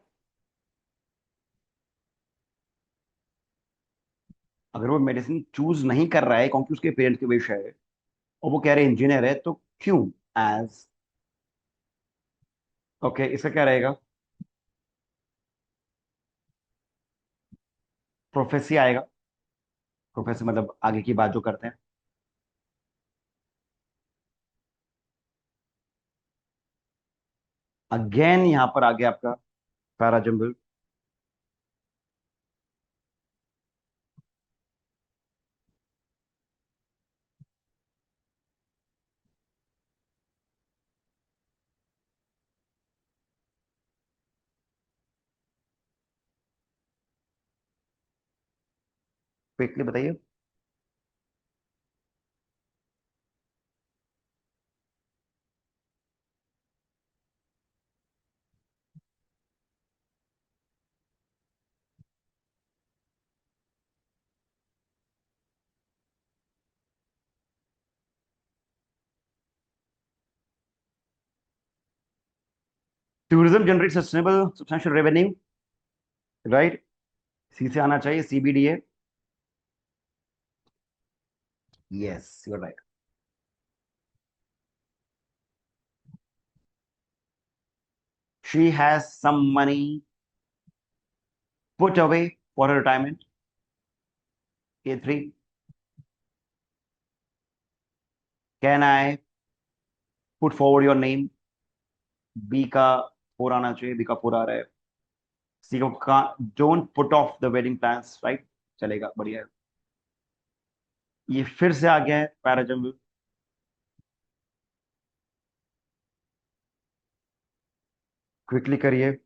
अगर वो medicine choose नहीं कर रहा है क्योंकि उसके पेरेंट्स की विश है और वो कह रहे इंजीनियर है, तो क्यों? एज। ओके, इसका क्या रहेगा? प्रोफेसी आएगा। प्रोफेसी मतलब आगे की बात जो करते हैं। अगेन यहां पर आ गया आपका पैराजम्बल। क्विकली बताइए। Tourism generate sustainable substantial revenue, right? C से आना चाहिए, CBDA. Yes, you are right. She has some money put away for her retirement. A3. Can I put forward your name? B का four आना चाहिए, B का four आ रहा है। C का don't put off the wedding plans, right? चलेगा, बढ़िया है। ये फिर से आ गया है पैराजम्बल। क्विकली करिए।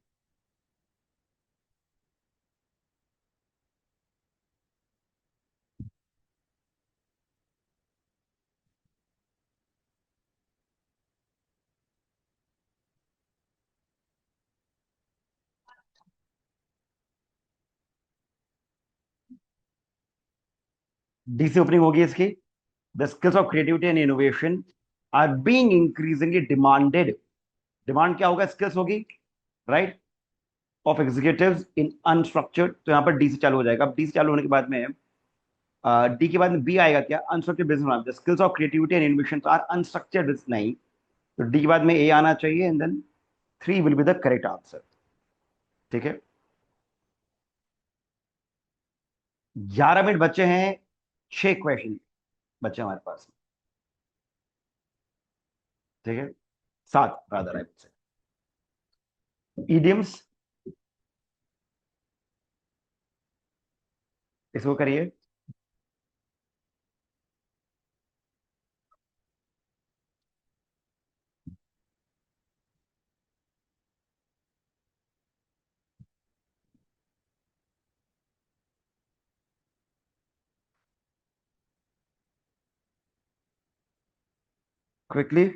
डी से ओपनिंग होगी इसकी। The skills of creativity and innovation are being increasingly demanded. Demand क्या होगा? स्किल्स होगी, right? Of executives in unstructured, तो यहाँ पर डी से चालू हो जाएगा। अब डी से चालू होने के बाद में डी के बाद में बी आएगा क्या? Unstructured business. The skills of creativity and innovation are unstructured, नहीं। तो डी के बाद में ए आना चाहिए and then three will be the correct answer. ठीक है, 11 मिनट बचे हैं। 6 क्वेश्चन बचे हमारे पास। ठीक है, 7 रादर आई से। इडियम्स, इसको करिए। Quickly.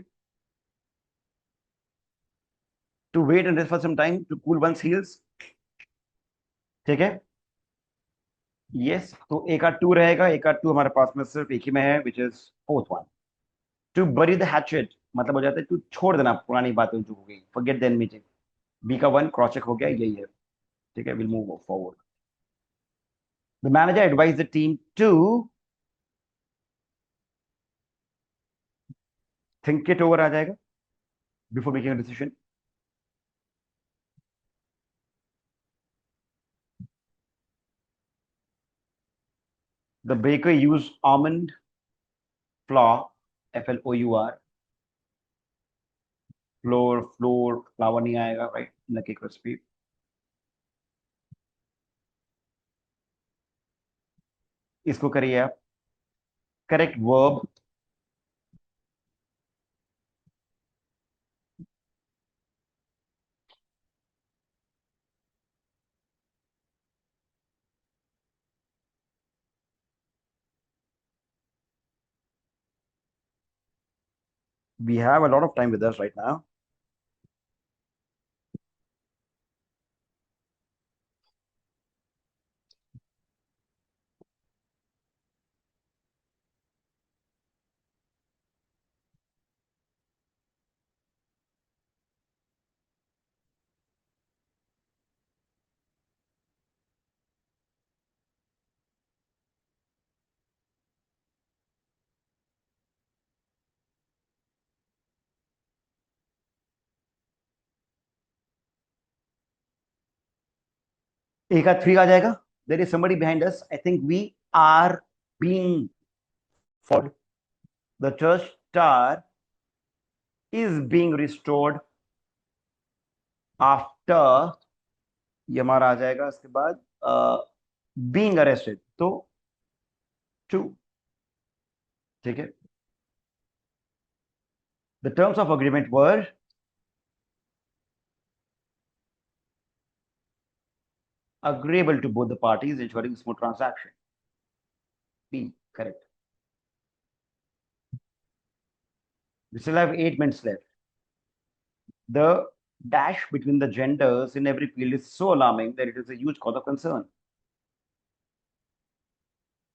To wait and rest for some time to cool one's heels. ठीक है, यस। तो ए का टू रहेगा। ए का टू हमारे पास में सिर्फ एक ही में है, which is fourth one. To bury the hatchet मतलब हो जाता है, तू छोड़ देना पुरानी बातें जो हो गई, फॉरगेट देन मीटिंग। बी का वन क्रॉस चेक हो गया, यही है। ठीक है, will move forward. The manager advise the team to think it over आ जाएगा before making a decision. The baker use almond flour, FLOUR, floor flower नहीं आएगा, राइट, नकी क्रिस्पी। इसको करिए आप। Correct verb, we have a lot of time with us right now. एक आध थ्री आ जाएगा। There is somebody behind us. I think we are being followed. The church star is being restored after, ये हमारा आ जाएगा उसके बाद being arrested, तो to. ठीक है। The terms of agreement were agreeable to both the parties, ensuring smooth transaction. B, correct. We still have 8 minutes left. The dash between the genders in every field is so alarming that it is a huge cause of concern.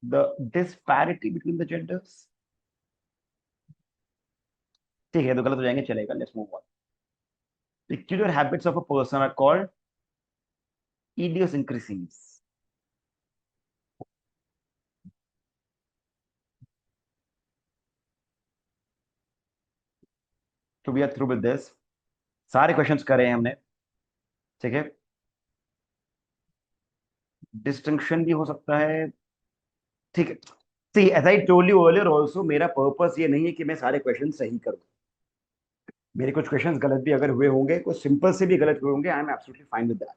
The disparity between the genders, ठीक है, तो गलत हो जाएंगे, चलेगा, let's move on. Peculiar habits of a person are called idiosyncrasies. So we are through with this. सारे questions करे हैं हमने। ठीक है। डिस्टिंक्शन भी हो सकता है। ठीक है। See as I told you earlier also, मेरा पर्पस ये नहीं है कि मैं सारे क्वेश्चन सही करूं। मेरे कुछ क्वेश्चंस गलत भी अगर हुए होंगे, कुछ सिंपल से भी गलत हुए होंगे, I am absolutely fine with that.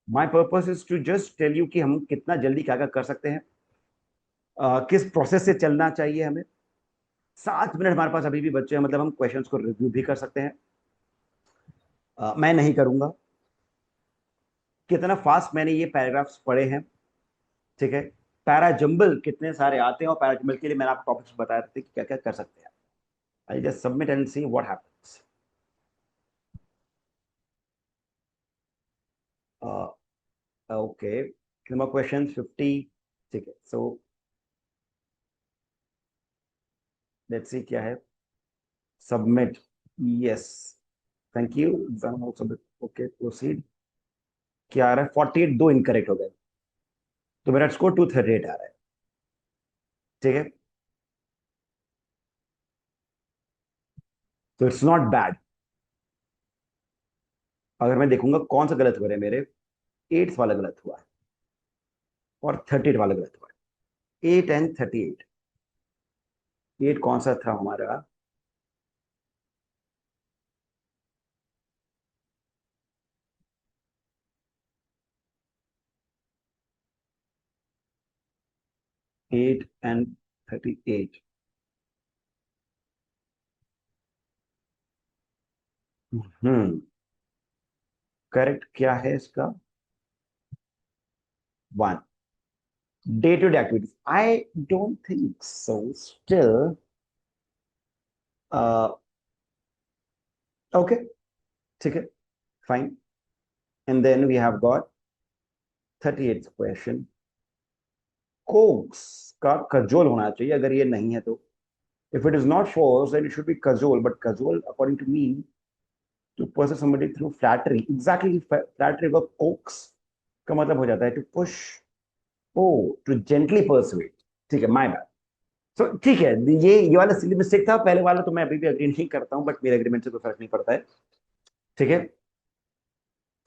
My purpose is to just tell you कि हम कितना जल्दी क्या क्या कर सकते हैं, किस प्रोसेस से चलना चाहिए हमें। 7 मिनट हमारे पास अभी भी बच्चे हैं, मतलब हम क्वेश्चंस को रिव्यू भी कर सकते हैं। मैं नहीं करूंगा। कितना फास्ट मैंने ये पैराग्राफ्स पढ़े हैं। ठीक है। पैराजंबल कितने सारे आते हैं, और पैराजंबल के लिए मैंने आपको टॉपिक्स बताए थे कि क्या क्या कर सकते हैं। I just submit and see what happens. Okay, number question 50। ठीक है, सो लेट्स सी क्या है। Submit, yes, thank you. Okay, proceed. क्या आ रहा है? 48, दो इनकरेक्ट हो गए, तो मेरा स्कोर 238 आ रहा है। ठीक है, तो इट्स नॉट बैड। अगर मैं देखूंगा कौन सा गलत हो रहा है मेरे, 8 वाला गलत हुआ है और 38 वाला गलत हुआ है। 8 एंड 38। 8 कौन सा था हमारा? 8 एंड 38। हम्म, करेक्ट क्या है इसका? 1, day to day activities, I don't think so still. Okay, ठीक है, fine. And then we have got 38 question. Coax का कजोल होना चाहिए, अगर ये नहीं है तो If it is not false, then it should be cajole. But cajole, according to me, to pursue somebody through flattery. Exactly, flattery verb coax का मतलब हो जाता है to push, oh, to gently persuade. ठीक है, my bad. So ठीक है, ये वाला सिली मिस्टेक था, पहले वाला तो मैं अभी भी अग्री नहीं करता हूँ, बट मेरे एग्रीमेंट से कोई फर्क नहीं पड़ता है. ठीक है.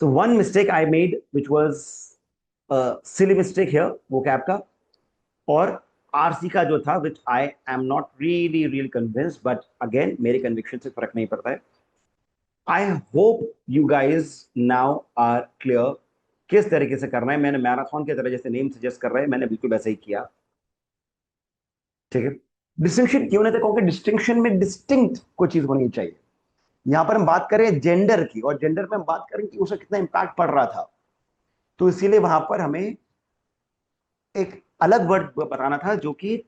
So one mistake I made, which was a silly mistake here, vocab का, और आरसी का जो था, which I am not really convinced, but again मेरे conviction से फर्क नहीं पड़ता है. I hope you guys now are clear किस तरीके से करना है. मैंने मैराथन की तरह जैसे नेम सजेस्ट कर रहे हैं, मैंने बिल्कुल वैसे ही किया. ठीक है. डिस्टिंक्शन क्यों नहीं था? क्योंकि डिस्टिंक्शन में डिस्टिंक्ट कोई चीज होनी चाहिए. यहां पर हम बात करें जेंडर की, और जेंडर में हम बात करें कि उसका कितना इंपैक्ट पड़ रहा था, तो इसीलिए वहां पर हमें एक अलग वर्ड बताना था जो कि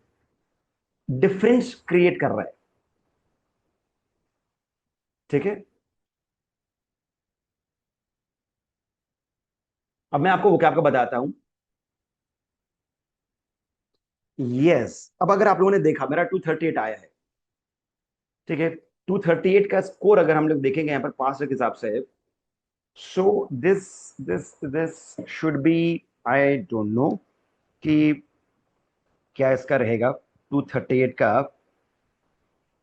डिफरेंस क्रिएट कर रहा है. ठीक है. अब मैं आपको vocab का बताता हूं. यस, अब अगर आप लोगों ने देखा मेरा 238 आया है. ठीक है. 238 का स्कोर अगर हम लोग देखेंगे यहाँ पर पास के हिसाब से, so this should be, I don't no कि क्या इसका रहेगा 238 का,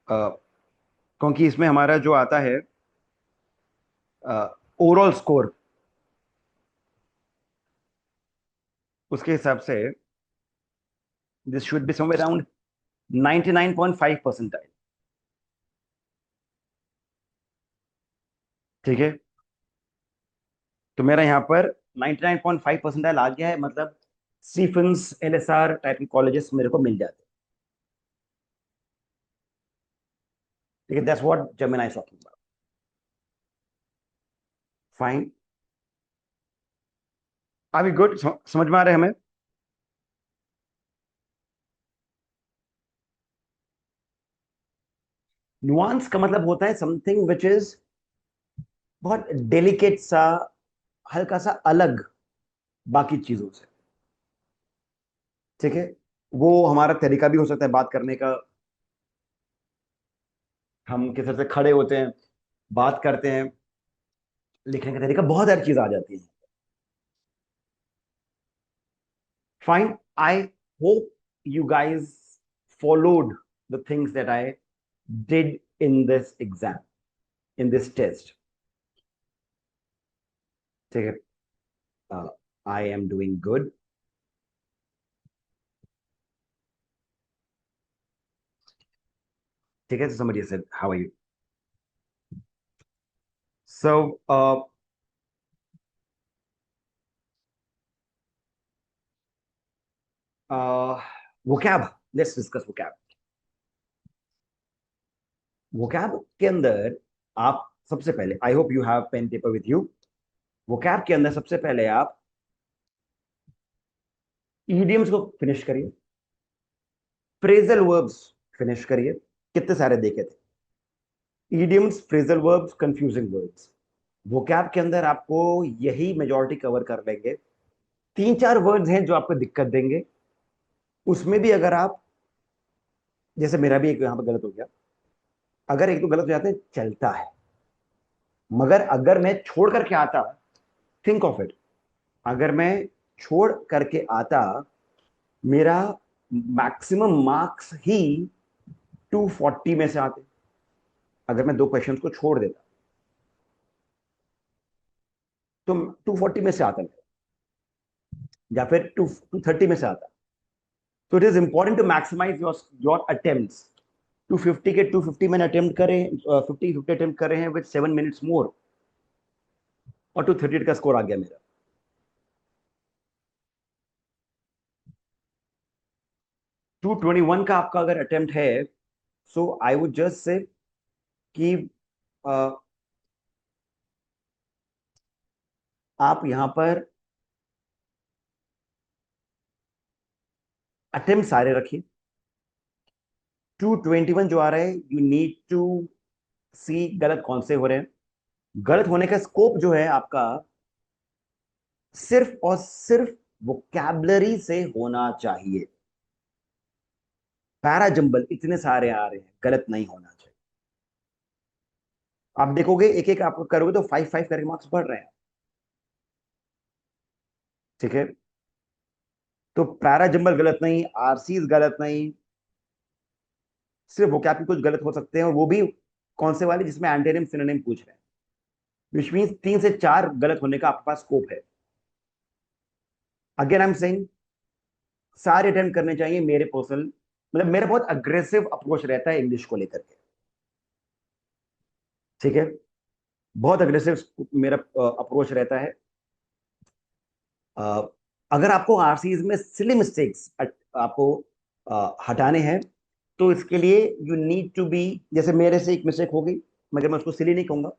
क्योंकि इसमें हमारा जो आता है ओवरऑल स्कोर, उसके हिसाब से this should be somewhere around 99.5 percentile. ठीक है. तो मेरा यहाँ पर 99.5 परसेंटाइल आ गया है, मतलब स्टीफंस एलएसआर टाइप के कॉलेजेस मेरे को मिल जाते हैं. ठीक है. That's what Gemini is talking about. Fine. अभी गुड, समझ में आ रहा है हमें? नुआंस का मतलब होता है समथिंग विच इज बहुत डेलिकेट सा, हल्का सा अलग बाकी चीजों से. ठीक है. वो हमारा तरीका भी हो सकता है बात करने का, हम किस तरह से खड़े होते हैं, बात करते हैं, लिखने का तरीका, बहुत सारी चीज आ जाती है. Fine. I hope you guys followed the things that I did in this exam, in this test. ठीक है. I am doing good. ठीक है. समझिए sir, how are you? So, vocab. Let's discuss vocab. vocab के अंदर आप सबसे पहले, I hope you have pen paper with you. vocab के अंदर सबसे पहले आप idioms को फिनिश करिए, फ्रेजल वर्ब्स फिनिश करिए. कितने सारे देखे थे? idioms, phrasal verbs, confusing words. vocab के अंदर आपको यही मेजॉरिटी कवर कर लेंगे. तीन चार वर्ड्स हैं जो आपको दिक्कत देंगे. उसमें भी अगर आप, जैसे मेरा भी एक यहां पर गलत हो गया, अगर एक दो गलत हो जाते हैं चलता है, मगर अगर मैं छोड़ करके आता, थिंक ऑफ इट, अगर मैं छोड़ करके आता, मेरा मैक्सिमम मार्क्स ही 240 में से आते. अगर मैं दो क्वेश्चंस को छोड़ देता तो 240 में से आता मेरा, या फिर 230 में से आता. तो it is important to maximise your attempts. 250 के 250 मैंने अटेम्प्ट करे, 50 अटेम्प्ट करे हैं विद 7 मिनट्स मोर, और 238 का स्कोर आ गया मेरा. 221 का आपका अगर अटेम्प्ट है, सो आई वुड जस्ट से कि आप यहां पर अटेम्प्ट सारे रखिए. 221 जो आ रहा है, यू नीड टू सी गलत कौन से हो रहे हैं. गलत होने का स्कोप जो है आपका, सिर्फ और सिर्फ वोकैबलरी से होना चाहिए. पैरा जंबल इतने सारे आ रहे हैं, गलत नहीं होना चाहिए। आप देखोगे एक एक आप करोगे तो 5 5 करके मार्क्स बढ़ रहे हैं। ठीक है, तो पैरा जंबल गलत नहीं, आरसीज गलत नहीं, सिर्फ वोकैब की कुछ गलत हो सकते हैं, और वो भी कौन से वाले जिसमें एंटोनिम सिनोनिम पूछ रहे हैं, विच मीन्स 3 से 4 गलत होने का आपके पास स्कोप है। अगेन आई एम सेइंग, सारे अटेम्प्ट करने चाहिए। मेरे पर्सनल मतलब मेरा बहुत अग्रेसिव अप्रोच रहता है इंग्लिश को लेकर के। ठीक है, बहुत अग्रेसिव मेरा अप्रोच रहता है। अ, अगर आपको आरसीज में सिली मिस्टेक्स आपको हटाने हैं, तो इसके लिए यू नीड टू बी, जैसे मेरे से एक मिस्टेक हो गई, मगर मैं उसको सिली नहीं कहूंगा,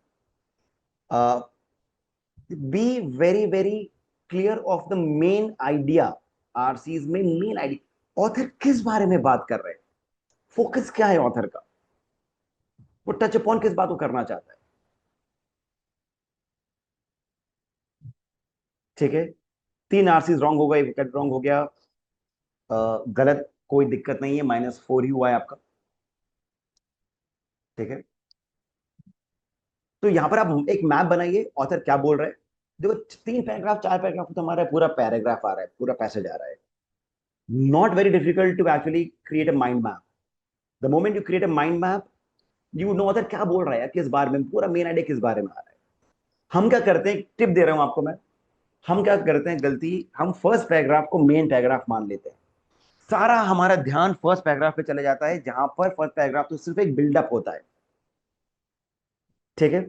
be very very clear of the main idea. RCs में मेन आइडिया, ऑथर किस बारे में बात कर रहे हैं, फोकस क्या है ऑथर का, वो टच अपॉन किस बात को करना चाहता है। ठीक है, 3 आरसीज रॉन्ग हो गए, विकेट रॉन्ग हो गया, गलत, कोई दिक्कत नहीं है, -4 ही हुआ है आपका। ठीक है, तो यहां पर आप एक मैप बनाइए, ऑथर क्या बोल रहे हैं। देखो 3 पैराग्राफ 4 पैराग्राफ तो हमारा पूरा पैराग्राफ आ रहा है, पूरा पैसेज आ रहा है। Not very difficult to actually create a mind map. The moment you create a mind map, you know author क्या बोल रहा है, किस बारे में, पूरा मेन आइडिया किस बारे में आ रहा है। हम क्या करते हैं, टिप दे रहा हूं आपको मैं, हम क्या करते हैं गलती, हम फर्स्ट पैराग्राफ को मेन पैराग्राफ मान लेते हैं। सारा हमारा ध्यान फर्स्ट पैराग्राफ पे चले जाता है, जहां पर फर्स्ट पैराग्राफ तो सिर्फ एक बिल्डअप होता है। ठीक है,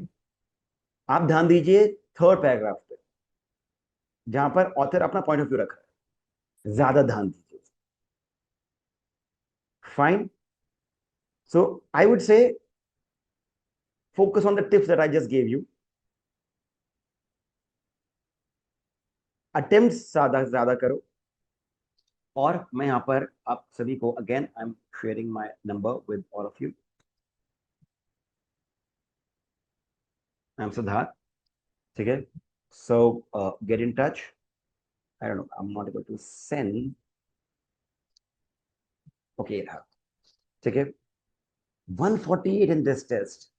आप ध्यान दीजिए थर्ड पैराग्राफ पे, जहां पर ऑथर अपना पॉइंट ऑफ व्यू रख रहा है, ज्यादा ध्यान दीजिए। Fine, so I would say focus on the tips that I just gave you. Attempt ज्यादा ज्यादा करो। और मैं यहां पर आप सभी को again I am sharing my number with all of you. I am Siddharth. ठीक है, so get in touch. I don't know, I am not able to send. Okay था। ठीक है, 148 इन दिस टेस्ट।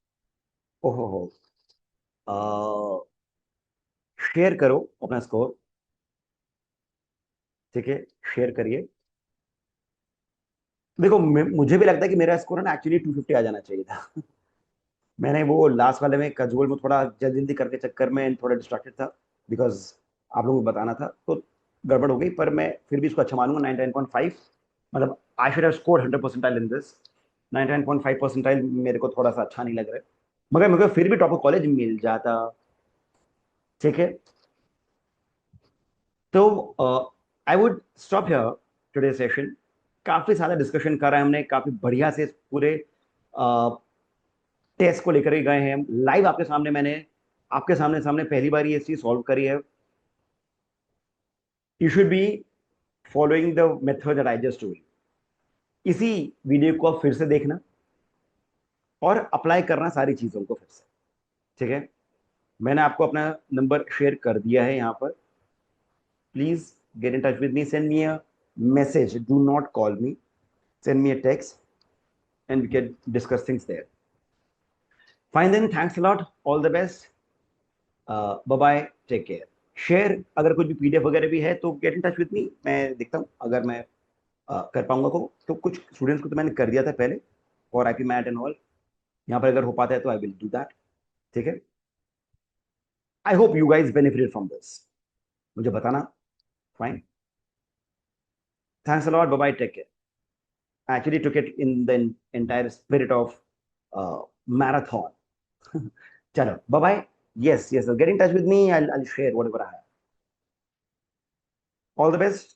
ओहो हो, शेयर करो अपना स्कोर। ठीक है, शेयर करिए। देखो मुझे भी लगता है कि मेरा स्कोर ना एक्चुअली 250 आ जाना चाहिए था। मैंने वो लास्ट वाले में कजोल में थोड़ा जल्दी जल्दी करके चक्कर में थोड़ा डिस्ट्रैक्टेड था, बिकॉज आप लोगों को बताना था, तो गड़बड़ हो गई। पर मैं फिर भी इसको अच्छा मानूंगा, 99.5। मतलब I should have score 100 percentile in this. 99.5 percentile मेरे को थोड़ा सा अच्छा नहीं लग रहा है, मगर मेरे को फिर भी टॉपर कॉलेज मिल जाता। ठीक है, तो I would stop here today session. काफी सारा डिस्कशन करा है हमने, काफी बढ़िया से इस पूरे टेस्ट को लेकर के गए हैं लाइव आपके सामने। मैंने आपके सामने सामने पहली बार ये चीज सॉल्व करी है। You should be following the method that I just told. इसी वीडियो को आप फिर से देखना और अप्लाई करना सारी चीजों को फिर से। ठीक है, मैंने आपको अपना नंबर शेयर कर दिया है यहाँ पर। Please get in touch with me, send me a message, do not call me, send me a text and we can discuss things there. Fine then, thanks a lot, all the best, bye bye, take care. Share अगर कुछ भी PDF वगैरह भी है तो gate in touch with me, मैं देखता हूँ अगर मैं कर पाऊंगा को। तो कुछ स्टूडेंट्स को तो मैंने कर दिया था पहले, और आईपी मैट एंड ऑल। यहाँ पर अगर हो पाता है तो आई विल डू दैट। ठीक है, I hope you guys benefited from this, मुझे बताना। Fine, thanks a lot, bye bye, take care. I actually took it in the entire spirit of marathon. Chalo, bye bye. Yes, yes, get in touch with me. I'll share whatever I have. All the best.